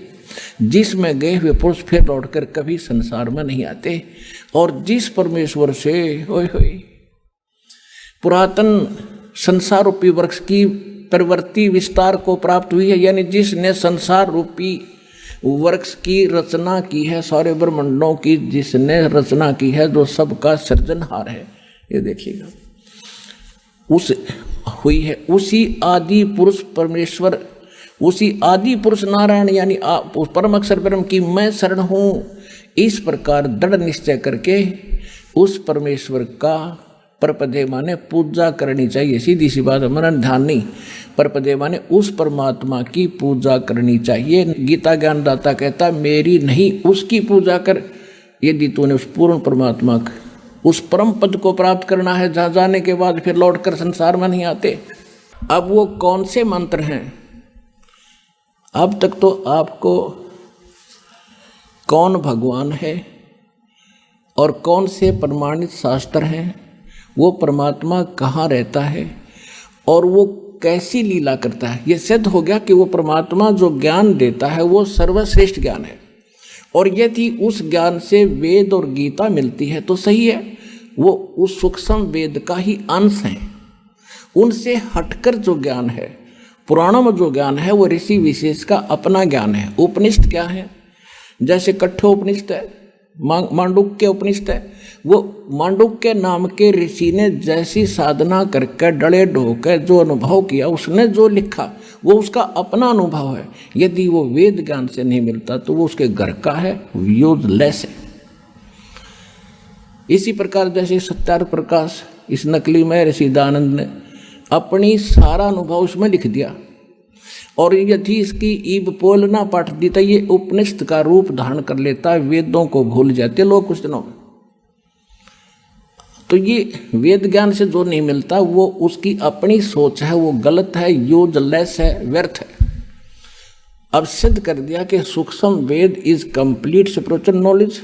जिसमें गए हुए पुरुष फिर लौटकर कभी संसार में नहीं आते, और जिस परमेश्वर से पुरातन संसार रूपी वृक्ष की प्रवृत्ति विस्तार को प्राप्त हुई है, यानी जिसने संसार रूपी वृक्ष की रचना की है, सारे ब्रह्मांडों की जिसने रचना की है, जो सबका सृजनहार है। ये देखिएगा उस हुई है, उसी आदि पुरुष परमेश्वर, उसी आदि पुरुष नारायण यानी परम अक्षर ब्रह्म की मैं शरण हूँ। इस प्रकार दृढ़ निश्चय करके उस परमेश्वर का परपदे माने पूजा करनी चाहिए। सीधी सी बात है, मनन ध्यान नहीं। परपदे माने उस परमात्मा की पूजा करनी चाहिए। गीता ज्ञानदाता कहता मेरी नहीं उसकी पूजा कर, यदि तूने उस पूर्ण परमात्मा उस परम पद को प्राप्त करना है, जहाँ जाने के बाद फिर लौटकर संसार में नहीं आते। अब वो कौन से मंत्र हैं? अब तक तो आपको कौन भगवान है और कौन से प्रमाणित शास्त्र हैं, वो परमात्मा कहाँ रहता है और वो कैसी लीला करता है, ये सिद्ध हो गया कि वो परमात्मा जो ज्ञान देता है वो सर्वश्रेष्ठ ज्ञान है। और यदि उस ज्ञान से वेद और गीता मिलती है तो सही है, वो उस सूक्ष्म वेद का ही अंश है। उनसे हटकर जो ज्ञान है, पुराणों में जो ज्ञान है, वो ऋषि विशेष का अपना ज्ञान है। उपनिषद क्या है? जैसे कठोपनिषद है, मांडुक्य उपनिषद है, वो मांडुक्य नाम के ऋषि ने जैसी साधना करके डले ढोकर जो अनुभव किया, उसने जो लिखा वो उसका अपना अनुभव है। यदि वो वेद ज्ञान से नहीं मिलता तो वो उसके घर का है, यूजलेस है। इसी प्रकार जैसे सत्यार्थ प्रकाश इस नकली में ऋषि दयानंद ने अपनी सारा अनुभव उसमें लिख दिया, और यदि इसकी ईब पोल ना पटती तो ये उपनिषद का रूप धारण कर लेता, वेदों को भूल जाते लोग कुछ दिनों में। तो ये वेद ज्ञान से जो नहीं मिलता वो उसकी अपनी सोच है, वो गलत है, यूजलेस है, व्यर्थ है। अब सिद्ध कर दिया कि सूक्ष्म वेद इज कंप्लीट स्पिरिचुअल नॉलेज।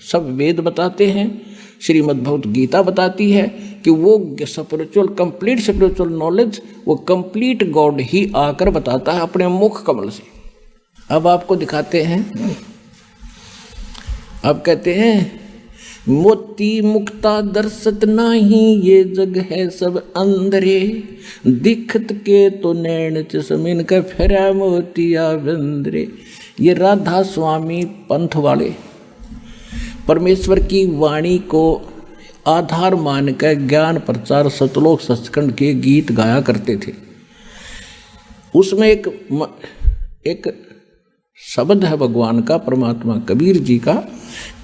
सब वेद बताते हैं, श्रीमद् भगवत गीता बताती है कि वो स्पिरिचुअल कंप्लीट स्पिरिचुअल नॉलेज वो कंप्लीट गॉड ही आकर बताता है अपने मुख कमल से। अब आपको दिखाते हैं, अब कहते हैं मोती मुक्ता दर्शत नाही, ये जग है सब अंधरे, दिखत के तो नैन चश्मिन का फेरा मोतिया बंदरे। ये राधा स्वामी पंथ वाले परमेश्वर की वाणी को आधार मानकर ज्ञान प्रचार सतलोक सचखंड के गीत गाया करते थे। उसमें एक शब्द है भगवान का, परमात्मा कबीर जी का,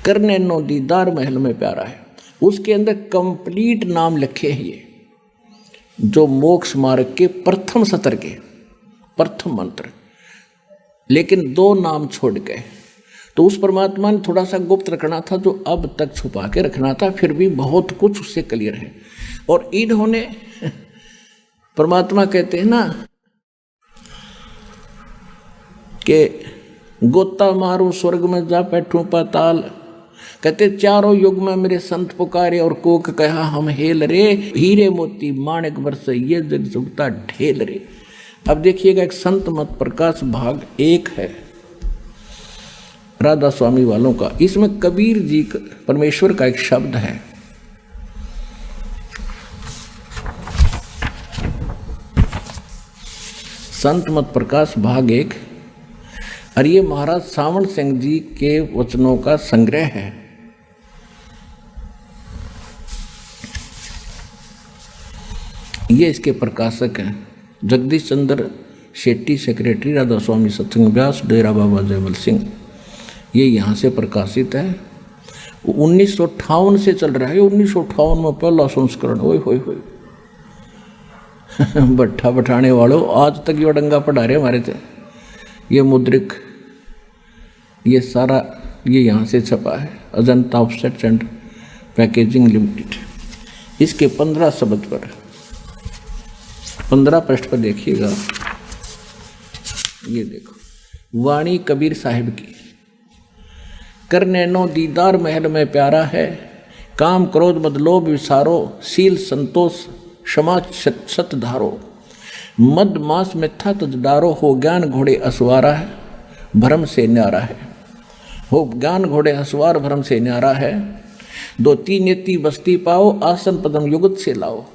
करने नो दीदार महल में प्यारा है। उसके अंदर कंप्लीट नाम लिखे हैं ये, जो मोक्ष मार्ग के प्रथम सत्र के प्रथम मंत्र, लेकिन 2 नाम छोड़ गए। तो उस परमात्मा ने थोड़ा सा गुप्त रखना था, जो अब तक छुपा के रखना था, फिर भी बहुत कुछ उससे क्लियर है। और इन्होंने परमात्मा कहते हैं ना कि गोता मारू स्वर्ग में जा बैठूं पाताल, कहते चारों युग में मेरे संत पुकारे और कोक कहा हम हेल रे, हीरे मोती माणिक बरसे ये जग जुगता ढेल रे। अब देखिएगा एक संत मत प्रकाश भाग 1 है राधा स्वामी वालों का, इसमें कबीर जी परमेश्वर का एक शब्द है। संत मत प्रकाश भाग 1, और ये महाराज सावण सिंह जी के वचनों का संग्रह है। ये इसके प्रकाशक हैं जगदीश चंद्र शेट्टी, सेक्रेटरी राधा स्वामी सत्संग व्यास, डेरा बाबा जयमल सिंह। ये यहाँ से प्रकाशित है। 1958 से चल रहा है। 1958 में पहला संस्करण। ओए होए होए भट्ठा बैठाने वालों, आज तक ये डंगा पढ़ा रहे हमारे थे। ये मुद्रिक, ये सारा ये यहाँ से छपा है, Ajanta offset and packaging limited. इसके 15 शब्द पर 15 पृष्ठ पर देखिएगा, ये देखो, वाणी कबीर साहिब की। करने नो दीदार महल में प्यारा है, काम क्रोध मद लोभ विसारो, शील संतोष क्षमा सत धारो, मद मास मिथ्या तज डारो, हो ज्ञान घोड़े असवारा है, भ्रम से न्यारा है। हो ज्ञान घोड़े असवार भ्रम से न्यारा है, 2 नेति बस्ती पाओ, आसन पदम युगत से लाओ,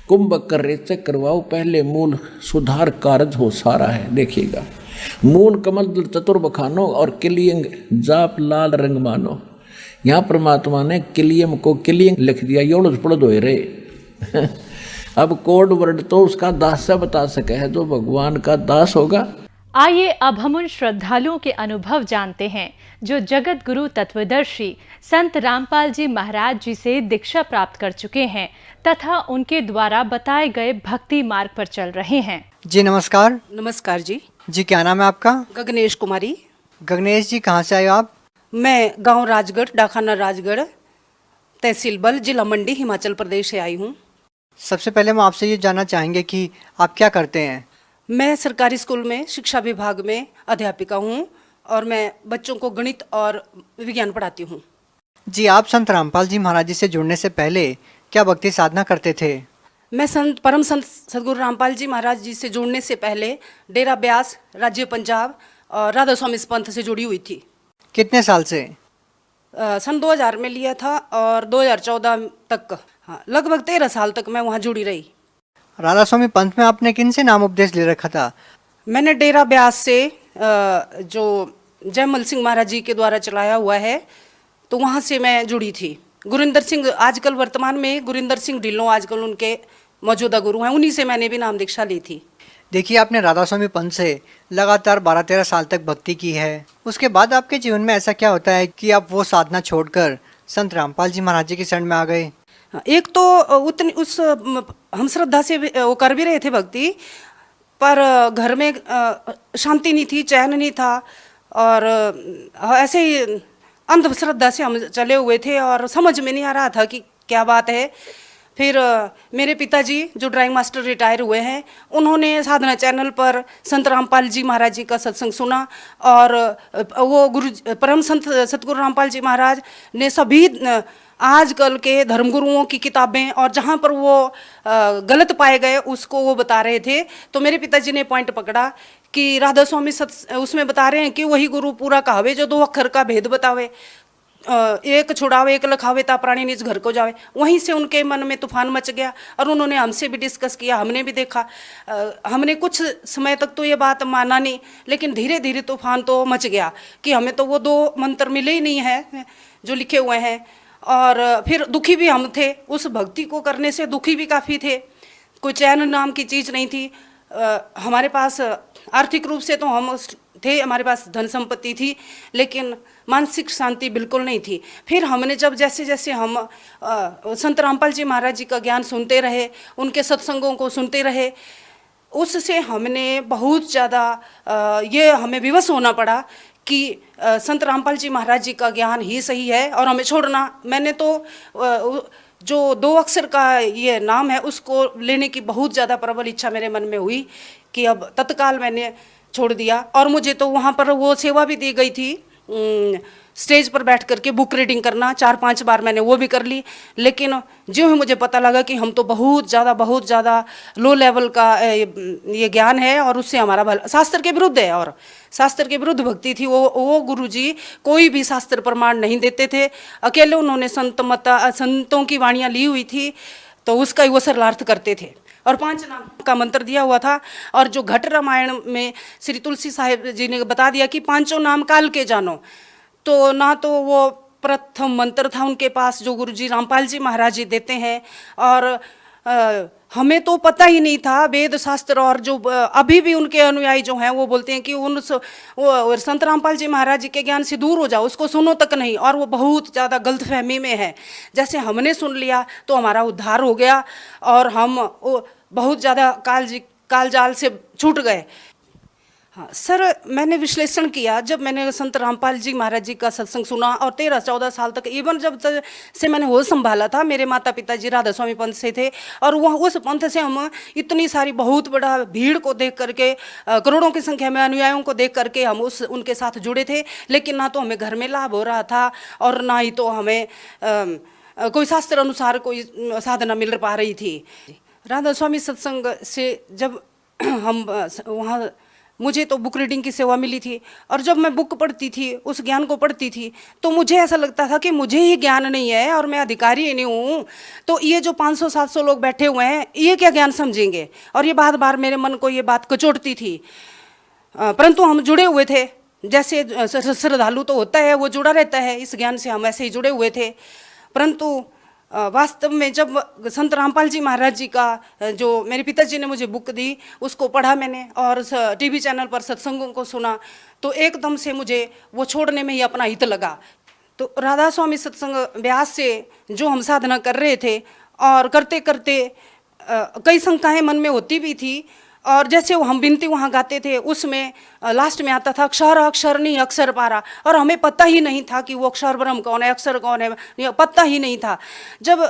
कुंभ कर रेचक करवाओ, पहले मूल सुधार कारज हो सारा है। देखिएगा, मूल कमल चतुर बखानो और किलियंग जाप लाल रंग मानो। यहाँ परमात्मा ने किलियम को किलियंग लिख दिया, योड़ पड़द हो रहे। अब कोड वर्ड तो उसका दास से बता सके है, जो भगवान का दास होगा। आइए अब हम उन श्रद्धालुओं के अनुभव जानते हैं जो जगत गुरु तत्वदर्शी संत रामपाल जी महाराज जी से दीक्षा प्राप्त कर चुके हैं तथा उनके द्वारा बताए गए भक्ति मार्ग पर चल रहे हैं। जी नमस्कार। नमस्कार जी। जी क्या नाम है आपका? गगनेश कुमारी। गगनेश जी कहाँ से आए हो आप? मैं गांव राजगढ़, डाखाना राजगढ़, तहसील बल, जिला मंडी, हिमाचल प्रदेश से आई हूँ। सबसे पहले हम आपसे ये जानना चाहेंगे कि आप क्या करते हैं? मैं सरकारी स्कूल में शिक्षा विभाग में अध्यापिका हूँ और मैं बच्चों को गणित और विज्ञान पढ़ाती हूँ। जी आप संत रामपाल जी महाराज जी से जुड़ने से पहले क्या भक्ति साधना करते थे? मैं परम संत सदगुरु रामपाल जी महाराज जी से जुड़ने से पहले डेरा ब्यास, राज्य पंजाब और राधा स्वामी पंथ से जुड़ी हुई थी। कितने साल से? सन 2000 में लिया था और 2014 तक, हाँ, लगभग 13 साल तक मैं वहाँ जुड़ी रही। राधा स्वामी पंथ में आपने किन से नाम उपदेश ले रखा था? मैंने डेरा ब्यास से जो जयमल सिंह महाराज जी के द्वारा चलाया हुआ है, तो वहाँ से मैं जुड़ी थी। गुरिंदर सिंह, आजकल वर्तमान में गुरिंदर सिंह ढिल्लों आजकल उनके मौजूदा गुरु हैं, उन्हीं से मैंने भी नाम दीक्षा ली थी। देखिए आपने राधा स्वामी पंथ से लगातार 12-13 साल तक भक्ति की है, उसके बाद आपके जीवन में ऐसा क्या होता है कि आप वो साधना छोड़कर संत रामपाल जी महाराज जी की शरण में आ गए? एक तो उतनी हम श्रद्धा से वो कर भी रहे थे भक्ति, पर घर में शांति नहीं थी, चैन नहीं था, और ऐसे ही अंधश्रद्धा से हम चले हुए थे और समझ में नहीं आ रहा था कि क्या बात है। फिर मेरे पिताजी जो ड्राइंग मास्टर रिटायर हुए हैं, उन्होंने साधना चैनल पर संत रामपाल जी महाराज जी का सत्संग सुना, और वो परम संत सतगुरु रामपाल जी महाराज ने सभी आजकल के धर्मगुरुओं की किताबें और जहाँ पर वो गलत पाए गए उसको वो बता रहे थे। तो मेरे पिताजी ने पॉइंट पकड़ा कि राधा स्वामी उसमें बता रहे हैं कि वही गुरु पूरा कहावे जो 2 अक्षर का भेद बतावे, एक छुड़ावे एक लखावे ता प्राणी निज घर को जावे। वहीं से उनके मन में तूफान मच गया और उन्होंने हमसे भी डिस्कस किया, हमने भी देखा। हमने कुछ समय तक तो ये बात माना नहीं, लेकिन धीरे धीरे तूफान तो मच गया कि हमें तो वो 2 मंत्र मिले ही नहीं हैं जो लिखे हुए हैं। और फिर दुखी भी हम थे, उस भक्ति को करने से दुखी भी काफ़ी थे। कोई चैन नाम की चीज़ नहीं थी हमारे पास। आर्थिक रूप से तो हम थे, हमारे पास धन संपत्ति थी, लेकिन मानसिक शांति बिल्कुल नहीं थी। फिर हमने जब जैसे जैसे हम संत रामपाल जी महाराज जी का ज्ञान सुनते रहे, उनके सत्संगों को सुनते रहे, उससे हमने बहुत ज़्यादा ये हमें विवश होना पड़ा कि संत रामपाल जी महाराज जी का ज्ञान ही सही है और हमें छोड़ना। मैंने तो जो 2 अक्षर का ये नाम है उसको लेने की बहुत ज़्यादा प्रबल इच्छा मेरे मन में हुई कि अब तत्काल मैंने छोड़ दिया। और मुझे तो वहाँ पर वो सेवा भी दी गई थी, स्टेज पर बैठ करके बुक रीडिंग करना, 4-5 बार मैंने वो भी कर ली। लेकिन जो ही मुझे पता लगा कि हम तो बहुत ज़्यादा लो लेवल का ये ज्ञान है और उससे हमारा भला, शास्त्र के विरुद्ध है और शास्त्र के विरुद्ध भक्ति थी। वो गुरुजी कोई भी शास्त्र प्रमाण नहीं देते थे, अकेले उन्होंने संतों की वाणियाँ ली हुई थी तो उसका ही वो सरलार्थ करते थे और 5 नाम का मंत्र दिया हुआ था। और जो घट रामायण में श्री तुलसी साहिब जी ने बता दिया कि 5 नाम काल के जानो, तो ना तो वो प्रथम मंत्र था उनके पास जो गुरुजी रामपाल जी महाराज जी देते हैं, और हमें तो पता ही नहीं था वेद शास्त्र। और जो अभी भी उनके अनुयायी जो हैं वो बोलते हैं कि वो संत रामपाल जी महाराज जी के ज्ञान से दूर हो जाओ, उसको सुनो तक नहीं। और वो बहुत ज़्यादा गलतफहमी में है। जैसे हमने सुन लिया तो हमारा उद्धार हो गया और हम बहुत ज़्यादा काल जाल से छूट गए। हाँ सर, मैंने विश्लेषण किया जब मैंने संत रामपाल जी महाराज जी का सत्संग सुना और 13-14 साल तक, इवन जब से मैंने होश संभाला था, मेरे माता पिता जी राधा स्वामी पंथ से थे और वह उस पंथ से हम इतनी सारी बहुत बड़ा भीड़ को देख करके, करोड़ों की संख्या में अनुयायियों को देख करके हम उनके साथ जुड़े थे। लेकिन ना तो हमें घर में लाभ हो रहा था और ना ही तो हमें कोई शास्त्र अनुसार कोई साधना मिल पा रही थी। राधा स्वामी सत्संग से जब हम वहाँ, मुझे तो बुक रीडिंग की सेवा मिली थी और जब मैं बुक पढ़ती थी, उस ज्ञान को पढ़ती थी, तो मुझे ऐसा लगता था कि मुझे ही ज्ञान नहीं है और मैं अधिकारी ही नहीं हूँ, तो ये जो 500-700 लोग बैठे हुए हैं ये क्या ज्ञान समझेंगे। और ये बार बार मेरे मन को ये बात कचोटती थी। परंतु हम जुड़े हुए थे, जैसे श्रद्धालु तो होता है वो जुड़ा रहता है, इस ज्ञान से हम ऐसे ही जुड़े हुए थे। परंतु वास्तव में जब संत रामपाल जी महाराज जी का जो मेरे पिताजी ने मुझे बुक दी उसको पढ़ा मैंने और टीवी चैनल पर सत्संगों को सुना, तो एकदम से मुझे वो छोड़ने में ही अपना हित लगा। तो राधा स्वामी सत्संग ब्यास से जो हम साधना कर रहे थे और करते करते कई शंकाएं मन में होती भी थी। और जैसे वो हम बिनती वहाँ गाते थे उसमें लास्ट में आता था अक्षर अक्षर नहीं अक्षर पारा, और हमें पता ही नहीं था कि वो अक्षर ब्रह्म कौन है, अक्षर कौन है, पता ही नहीं था। जब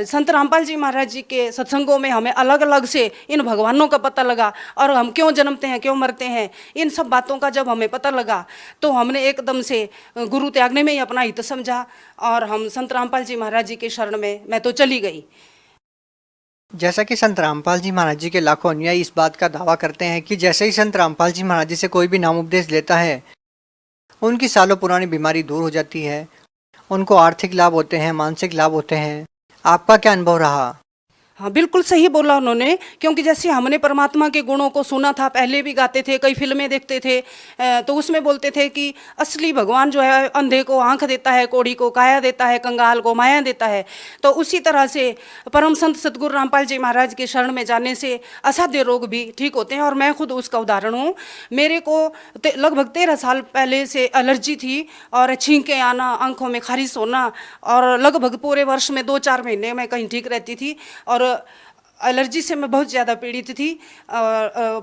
संत रामपाल जी महाराज जी के सत्संगों में हमें अलग अलग से इन भगवानों का पता लगा और हम क्यों जन्मते हैं, क्यों मरते हैं, इन सब बातों का जब हमें पता लगा तो हमने एकदम से गुरु त्यागने में ही अपना हित समझा और हम संत रामपाल जी महाराज जी के शरण में मैं तो चली गई। जैसा कि संत रामपाल जी महाराज जी के लाखों अनुयायी इस बात का दावा करते हैं कि जैसे ही संत रामपाल जी महाराज जी से कोई भी नाम उपदेश लेता है उनकी सालों पुरानी बीमारी दूर हो जाती है, उनको आर्थिक लाभ होते हैं, मानसिक लाभ होते हैं। आपका क्या अनुभव रहा? हाँ बिल्कुल सही बोला उन्होंने, क्योंकि जैसे हमने परमात्मा के गुणों को सुना था, पहले भी गाते थे, कई फिल्में देखते थे, तो उसमें बोलते थे कि असली भगवान जो है अंधे को आंख देता है, कोढ़ी को काया देता है, कंगाल को माया देता है। तो उसी तरह से परम संत सतगुरु रामपाल जी महाराज के शरण में जाने से असाध्य रोग भी ठीक होते हैं। और मैं खुद उसका उदाहरण हूँ। मेरे को लगभग 13 साल पहले से एलर्जी थी और छींके आना, आंखों में खारिश होना, और लगभग पूरे वर्ष में 2-4 महीने मैं कहीं ठीक रहती थी। और एलर्जी से मैं बहुत ज़्यादा पीड़ित थी।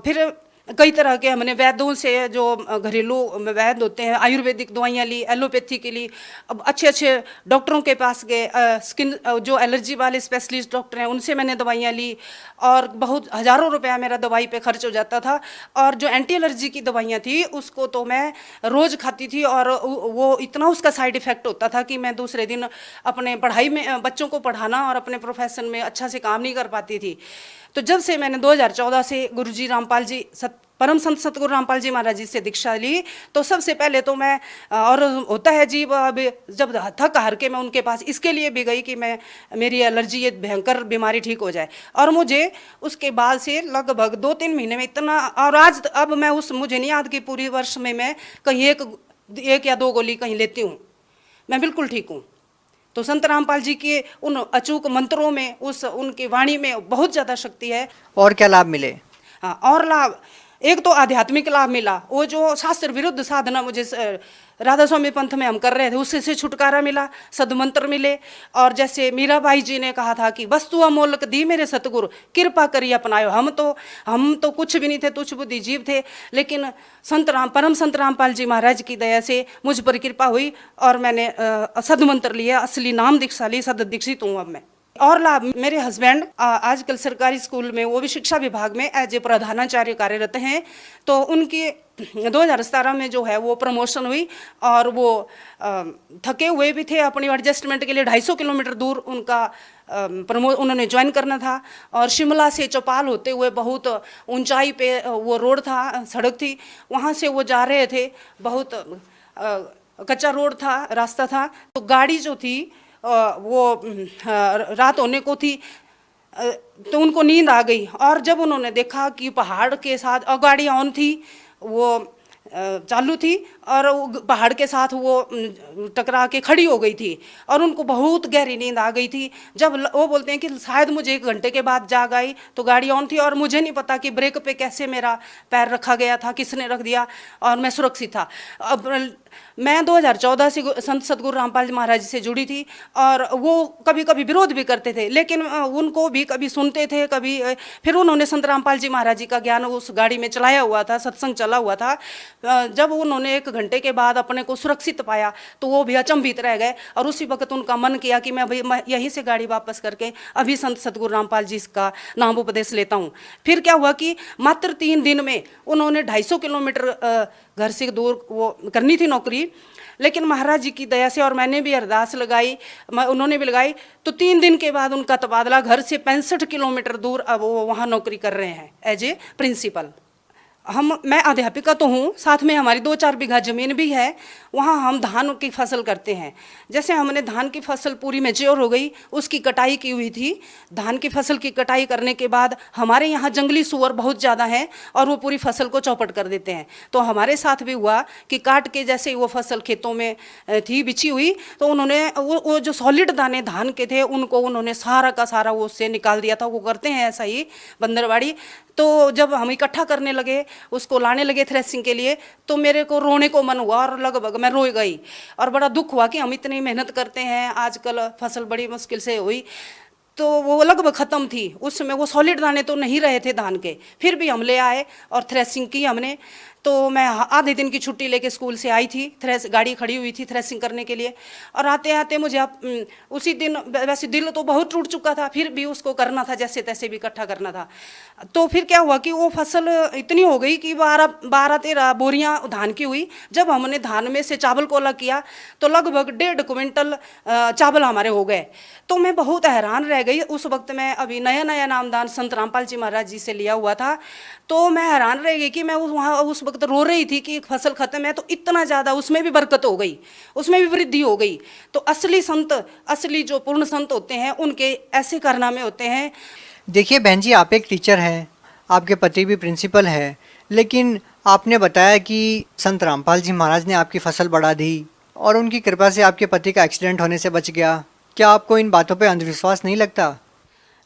फिर कई तरह के हमने वैद्यों से, जो घरेलू वैद्य होते हैं, आयुर्वेदिक दवाइयाँ ली, एलोपैथी के लिए, अब अच्छे अच्छे डॉक्टरों के पास गए, स्किन जो एलर्जी वाले स्पेशलिस्ट डॉक्टर हैं उनसे मैंने दवाइयाँ ली, और बहुत हज़ारों रुपया मेरा दवाई पे खर्च हो जाता था। और जो एंटी एलर्जी की दवाइयाँ थी उसको तो मैं रोज़ खाती थी, और वो इतना उसका साइड इफ़ेक्ट होता था कि मैं दूसरे दिन अपने पढ़ाई में, बच्चों को पढ़ाना और अपने प्रोफेशन में अच्छा से काम नहीं कर पाती थी। तो जब से मैंने 2014 से गुरुजी रामपाल जी, परम संत सतगुरु रामपाल जी महाराज जी से दीक्षा ली, तो सबसे पहले तो मैं, और होता है जी, अब जब थक हार के मैं उनके पास इसके लिए भी गई कि मैं, मेरी एलर्जी, ये भयंकर बीमारी ठीक हो जाए। और मुझे उसके बाद से लगभग 2-3 महीने में इतना, और आज अब मैं मुझे नहीं याद कि पूरी वर्ष में मैं कहीं एक या 2 गोली कहीं लेती हूँ, मैं बिल्कुल ठीक हूँ। तो संत रामपाल जी के उन अचूक मंत्रों में, उनकी वाणी में बहुत ज़्यादा शक्ति है। और क्या लाभ मिले? हाँ, और लाभ, एक तो आध्यात्मिक लाभ मिला, वो जो शास्त्र विरुद्ध साधना मुझे राधा स्वामी पंथ में हम कर रहे थे उससे छुटकारा मिला, सदमंत्र मिले। और जैसे मीराबाई जी ने कहा था कि वस्तु अमोलक दी मेरे सतगुरु, कृपा करी अपनायो। हम तो कुछ भी नहीं थे, तुच्छ बुद्धि जीव थे, लेकिन परम संत रामपाल जी महाराज की दया से मुझ पर कृपा हुई और मैंने सदमंत्र लिया, असली नाम दीक्षा ली, सद दीक्षित हूँ अब मैं। और लाभ, मेरे हस्बैंड आजकल सरकारी स्कूल में, वो भी शिक्षा विभाग में एज ए प्रधानाचार्य कार्यरत हैं। तो उनकी 2017 में जो है वो प्रमोशन हुई, और वो थके हुए भी थे, अपनी एडजस्टमेंट के लिए 250 किलोमीटर दूर उनका उन्होंने ज्वाइन करना था। और शिमला से चौपाल होते हुए बहुत ऊंचाई पे वो रोड था, सड़क थी, वहाँ से वो जा रहे थे, बहुत कच्चा रोड था, रास्ता था। तो गाड़ी जो थी वो रात होने को थी, तो उनको नींद आ गई। और जब उन्होंने देखा कि पहाड़ के साथ, और गाड़ी ऑन थी, वो चालू थी, और पहाड़ के साथ वो टकरा के खड़ी हो गई थी, और उनको बहुत गहरी नींद आ गई थी। जब वो बोलते हैं कि शायद मुझे 1 घंटे के बाद जाग आई, तो गाड़ी ऑन थी, और मुझे नहीं पता कि ब्रेक पे कैसे मेरा पैर रखा गया था, किसने रख दिया, और मैं सुरक्षित था। अब मैं 2014 से संत सतगुरु रामपाल जी महाराज जी से जुड़ी थी, और वो कभी कभी विरोध भी करते थे, लेकिन उनको भी कभी सुनते थे, कभी फिर उन्होंने संत रामपाल जी महाराज जी का ज्ञान उस गाड़ी में चलाया हुआ था, सत्संग चला हुआ था। जब उन्होंने 1 घंटे के बाद अपने को सुरक्षित पाया, तो वो भी अचंभित रह गए, और उसी वक्त उनका मन किया कि मैं यहीं से गाड़ी वापस करके अभी संत सतगुरु रामपाल जी का नाम उपदेश लेता हूँ। फिर क्या हुआ कि मात्र 3 दिन में उन्होंने 250 किलोमीटर घर से दूर वो करनी थी नौकरी, लेकिन महाराज जी की दया से, और मैंने भी अरदास लगाई, उन्होंने भी लगाई, तो 3 दिन के बाद उनका तबादला घर से 65 किलोमीटर दूर अब वो वहाँ नौकरी कर रहे हैं एज ए प्रिंसिपल। मैं अध्यापिका तो हूँ, साथ में हमारी 2-4 बीघा ज़मीन भी है, वहाँ हम धान की फसल करते हैं। जैसे हमने धान की फसल पूरी मैच्योर हो गई, उसकी कटाई की हुई थी। धान की फसल की कटाई करने के बाद हमारे यहाँ जंगली सूअर बहुत ज़्यादा हैं, और वो पूरी फसल को चौपट कर देते हैं। तो हमारे साथ भी हुआ कि काट के, जैसे वो फसल खेतों में थी बिछी हुई, तो उन्होंने वो जो सॉलिड दाने धान के थे उनको उन्होंने सारा का सारा वो उससे निकाल दिया था। वो करते हैं ऐसा ही बंदरवाड़ी। तो जब हम इकट्ठा करने लगे, उसको लाने लगे थ्रेसिंग के लिए, तो मेरे को रोने को मन हुआ, और लगभग मैं रो गई, और बड़ा दुख हुआ कि हम इतनी मेहनत करते हैं, आजकल फसल बड़ी मुश्किल से हुई। तो वो लगभग ख़त्म थी, उसमें वो सॉलिड दाने तो नहीं रहे थे धान के, फिर भी हम ले आए और थ्रेसिंग की हमने। तो मैं आधे दिन की छुट्टी लेके स्कूल से आई थी, गाड़ी खड़ी हुई थी थ्रेसिंग करने के लिए, और आते आते मुझे उसी दिन, वैसे दिल तो बहुत टूट चुका था, फिर भी उसको करना था, जैसे तैसे भी इकट्ठा करना था। तो फिर क्या हुआ कि वो फसल इतनी हो गई कि 12-13 बोरियां धान की हुई। जब हमने धान में से चावल को अलग किया, तो लगभग 1.5 क्विंटल चावल हमारे हो गए। तो मैं बहुत हैरान रह गई। उस वक्त मैं अभी नया नामदान संत रामपाल जी महाराज जी से लिया हुआ था, तो मैं हैरान रह गई कि मैं वहाँ उस वक्त रो रही थी कि फसल खत्म है, तो इतना ज़्यादा उसमें भी बरकत हो गई, उसमें भी वृद्धि हो गई। तो असली संत, असली जो पूर्ण संत होते हैं, उनके ऐसे कारनामे होते हैं। देखिए बहन जी, आप एक टीचर हैं, आपके पति भी प्रिंसिपल है, लेकिन आपने बताया कि संत रामपाल जी महाराज ने आपकी फसल बढ़ा दी, और उनकी कृपा से आपके पति का एक्सीडेंट होने से बच गया। क्या आपको इन बातों पे अंधविश्वास नहीं लगता?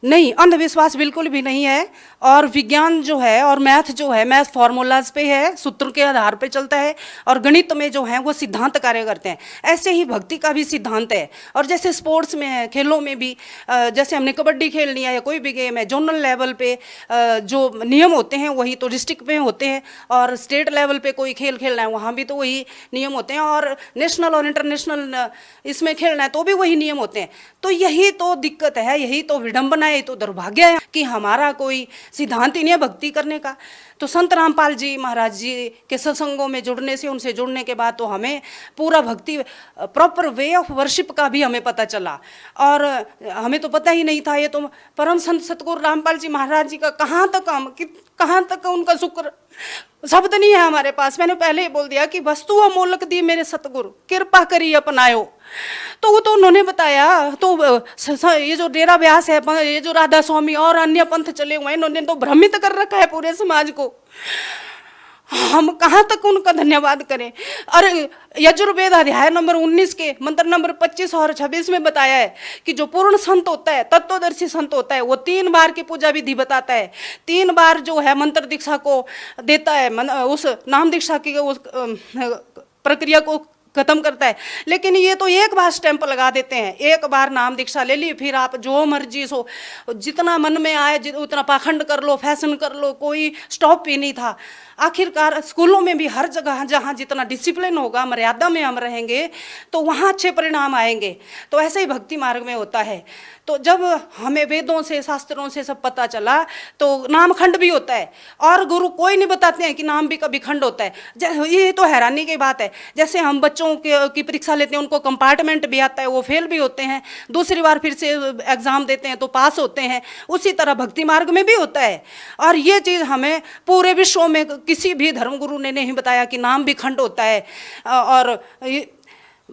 नहीं, अंधविश्वास बिल्कुल भी नहीं है। और विज्ञान जो है और मैथ जो है, मैथ फार्मूलाज पे है, सूत्र के आधार पे चलता है, और गणित में जो है वो सिद्धांत कार्य करते हैं। ऐसे ही भक्ति का भी सिद्धांत है। और जैसे स्पोर्ट्स में है, खेलों में भी, जैसे हमने कबड्डी खेलनी है या कोई भी गेम है, जोनल लेवल पे जो नियम होते हैं वही तो डिस्ट्रिक्ट में होते हैं, और स्टेट लेवल पे कोई खेल खेलना है वहाँ भी तो वही नियम होते हैं, और नेशनल और इंटरनेशनल इसमें खेलना है तो भी वही नियम होते हैं। तो यही तो दिक्कत है, यही तो विडंबना है, तो दुर्भाग्य है कि हमारा कोई सिद्धांत ही नहीं है भक्ति करने का। तो संत रामपाल जी महाराज जी के सत्संगों में जुड़ने से, उनसे जुड़ने के बाद तो हमें पूरा भक्ति प्रॉपर वे ऑफ वर्शिप का भी हमें पता चला। और हमें तो पता ही नहीं था, ये तो परम संत सतगुरु रामपाल जी महाराज जी का कहाँ तक उनका शुक्र, शब्द नहीं है हमारे पास। मैंने पहले ही बोल दिया कि वस्तु अमोलक दी मेरे सतगुरु, कृपा करी अपनायो। तो वो तो उन्होंने बताया। तो ये जो डेरा व्यास है, ये जो राधा स्वामी और अन्य पंथ चले हुए हैं, इन्होंने तो भ्रमित कर रखा है पूरे समाज को। हम कहाँ तक उनका धन्यवाद करें। अरे यजुर्वेद अध्याय नंबर 19 के मंत्र नंबर 25 और 26 में बताया है कि जो पूर्ण संत होता है, तत्वदर्शी संत होता है, वो 3 बार की पूजा विधि बताता है, 3 बार जो है मंत्र दीक्षा को देता है, उस नाम दीक्षा की उस प्रक्रिया को खत्म करता है। लेकिन ये तो एक बार स्टैंप लगा देते हैं, एक बार नाम दीक्षा ले ली, फिर आप जो मर्जी सो, जितना मन में आए उतना पाखंड कर लो, फैशन कर लो, कोई स्टॉप ही नहीं था। आखिरकार स्कूलों में भी हर जगह जहाँ जितना डिसिप्लिन होगा, मर्यादा में हम रहेंगे तो वहाँ अच्छे परिणाम आएंगे। तो ऐसे ही भक्ति मार्ग में होता है। तो जब हमें वेदों से, शास्त्रों से सब पता चला तो नाम खंड भी होता है, और गुरु कोई नहीं बताते हैं कि नाम भी कभी खंड होता है। ये तो हैरानी की बात है। जैसे हम बच्चों की परीक्षा लेते हैं, उनको कंपार्टमेंट भी आता है, वो फेल भी होते हैं, दूसरी बार फिर से एग्जाम देते हैं तो पास होते हैं। उसी तरह भक्ति मार्ग में भी होता है। और ये चीज़ हमें पूरे विश्व में किसी भी धर्मगुरु ने नहीं बताया कि नाम भी खंड होता है, और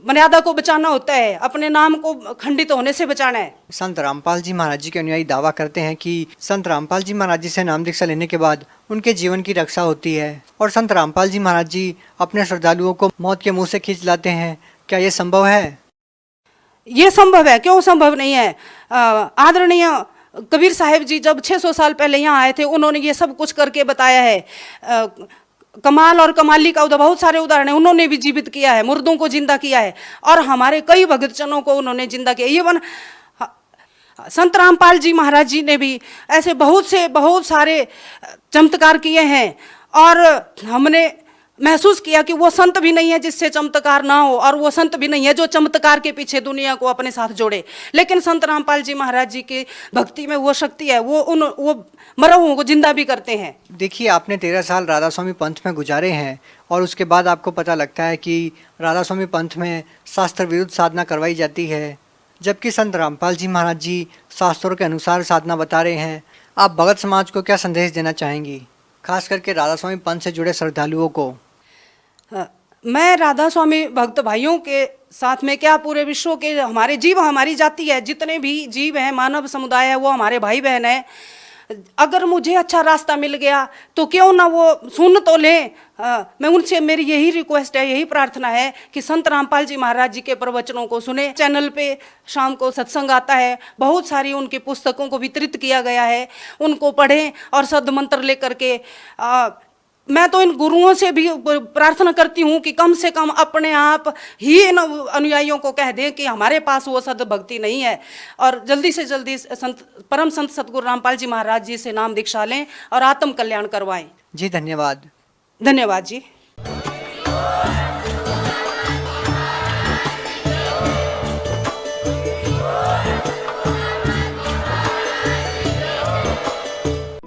मर्यादा को बचाना होता है, अपने नाम को खंडित होने से बचाना है। संत रामपाल जी महाराज जी के अनुयायी दावा करते हैं कि संत रामपाल जी महाराज जी से नाम दीक्षा लेने के बाद उनके जीवन की रक्षा होती है, और संत रामपाल जी महाराज जी अपने श्रद्धालुओं को मौत के मुंह से खींच लाते हैं। क्या ये संभव है? ये संभव है, क्यों संभव नहीं है। आदरणीय कबीर साहिब जी जब 600 साल पहले यहाँ आए थे, उन्होंने ये सब कुछ करके बताया है। कमाल और कमाली का बहुत सारे उदाहरण है, उन्होंने भी जीवित किया है, मुर्दों को जिंदा किया है, और हमारे कई भक्तजनों को उन्होंने जिंदा किया। इवन संत रामपाल जी महाराज जी ने भी ऐसे बहुत सारे चमत्कार किए हैं, और हमने महसूस किया कि वो संत भी नहीं है जिससे चमत्कार ना हो, और वो संत भी नहीं है जो चमत्कार के पीछे दुनिया को अपने साथ जोड़े। लेकिन संत रामपाल जी महाराज जी की भक्ति में वो शक्ति है, वो मरे हुओं को जिंदा भी करते हैं। देखिए, आपने 13 साल राधा स्वामी पंथ में गुजारे हैं, और उसके बाद आपको पता लगता है कि राधा स्वामी पंथ में शास्त्र विरुद्ध साधना करवाई जाती है, जबकि संत रामपाल जी महाराज जी शास्त्रों के अनुसार साधना बता रहे हैं। आप भगत समाज को क्या संदेश देना चाहेंगी, खास करके राधा स्वामी पंथ से जुड़े श्रद्धालुओं को? मैं राधा स्वामी भक्त भाइयों के साथ में क्या, पूरे विश्व के हमारे जीव, हमारी जाति है, जितने भी जीव हैं, मानव समुदाय है, वो हमारे भाई बहन है। अगर मुझे अच्छा रास्ता मिल गया तो क्यों ना वो सुन तो लें। मैं उनसे, मेरी यही रिक्वेस्ट है, यही प्रार्थना है कि संत रामपाल जी महाराज जी के प्रवचनों को सुने। चैनल पे शाम को सत्संग आता है, बहुत सारी उनकी पुस्तकों को वितरित किया गया है, उनको पढ़ें और सद्मंत्र लेकर के मैं तो इन गुरुओं से भी प्रार्थना करती हूँ कि कम से कम अपने आप ही इन अनुयायियों को कह दें कि हमारे पास वो सद भक्ति नहीं है, और जल्दी से जल्दी परम संत सतगुरु रामपाल जी महाराज जी से नाम दीक्षा लें और आत्म कल्याण करवाएं। जी धन्यवाद। धन्यवाद जी।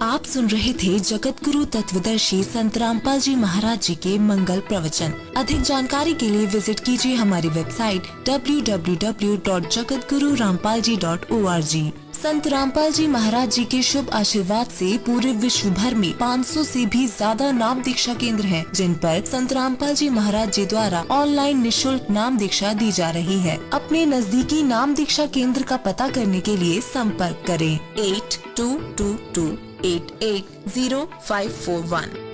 आप सुन रहे थे जगत गुरु तत्वदर्शी संत रामपाल जी महाराज जी के मंगल प्रवचन। अधिक जानकारी के लिए विजिट कीजिए हमारी वेबसाइट www.jagatgururampalji.org। संत रामपाल जी महाराज जी के शुभ आशीर्वाद से पूरे विश्व भर में 500 से भी ज्यादा नाम दीक्षा केंद्र हैं, जिन पर संत रामपाल जी महाराज जी द्वारा ऑनलाइन निशुल्क नाम दीक्षा दी जा रही है। अपने नजदीकी नाम दीक्षा केंद्र का पता करने के लिए संपर्क करें 8222880541।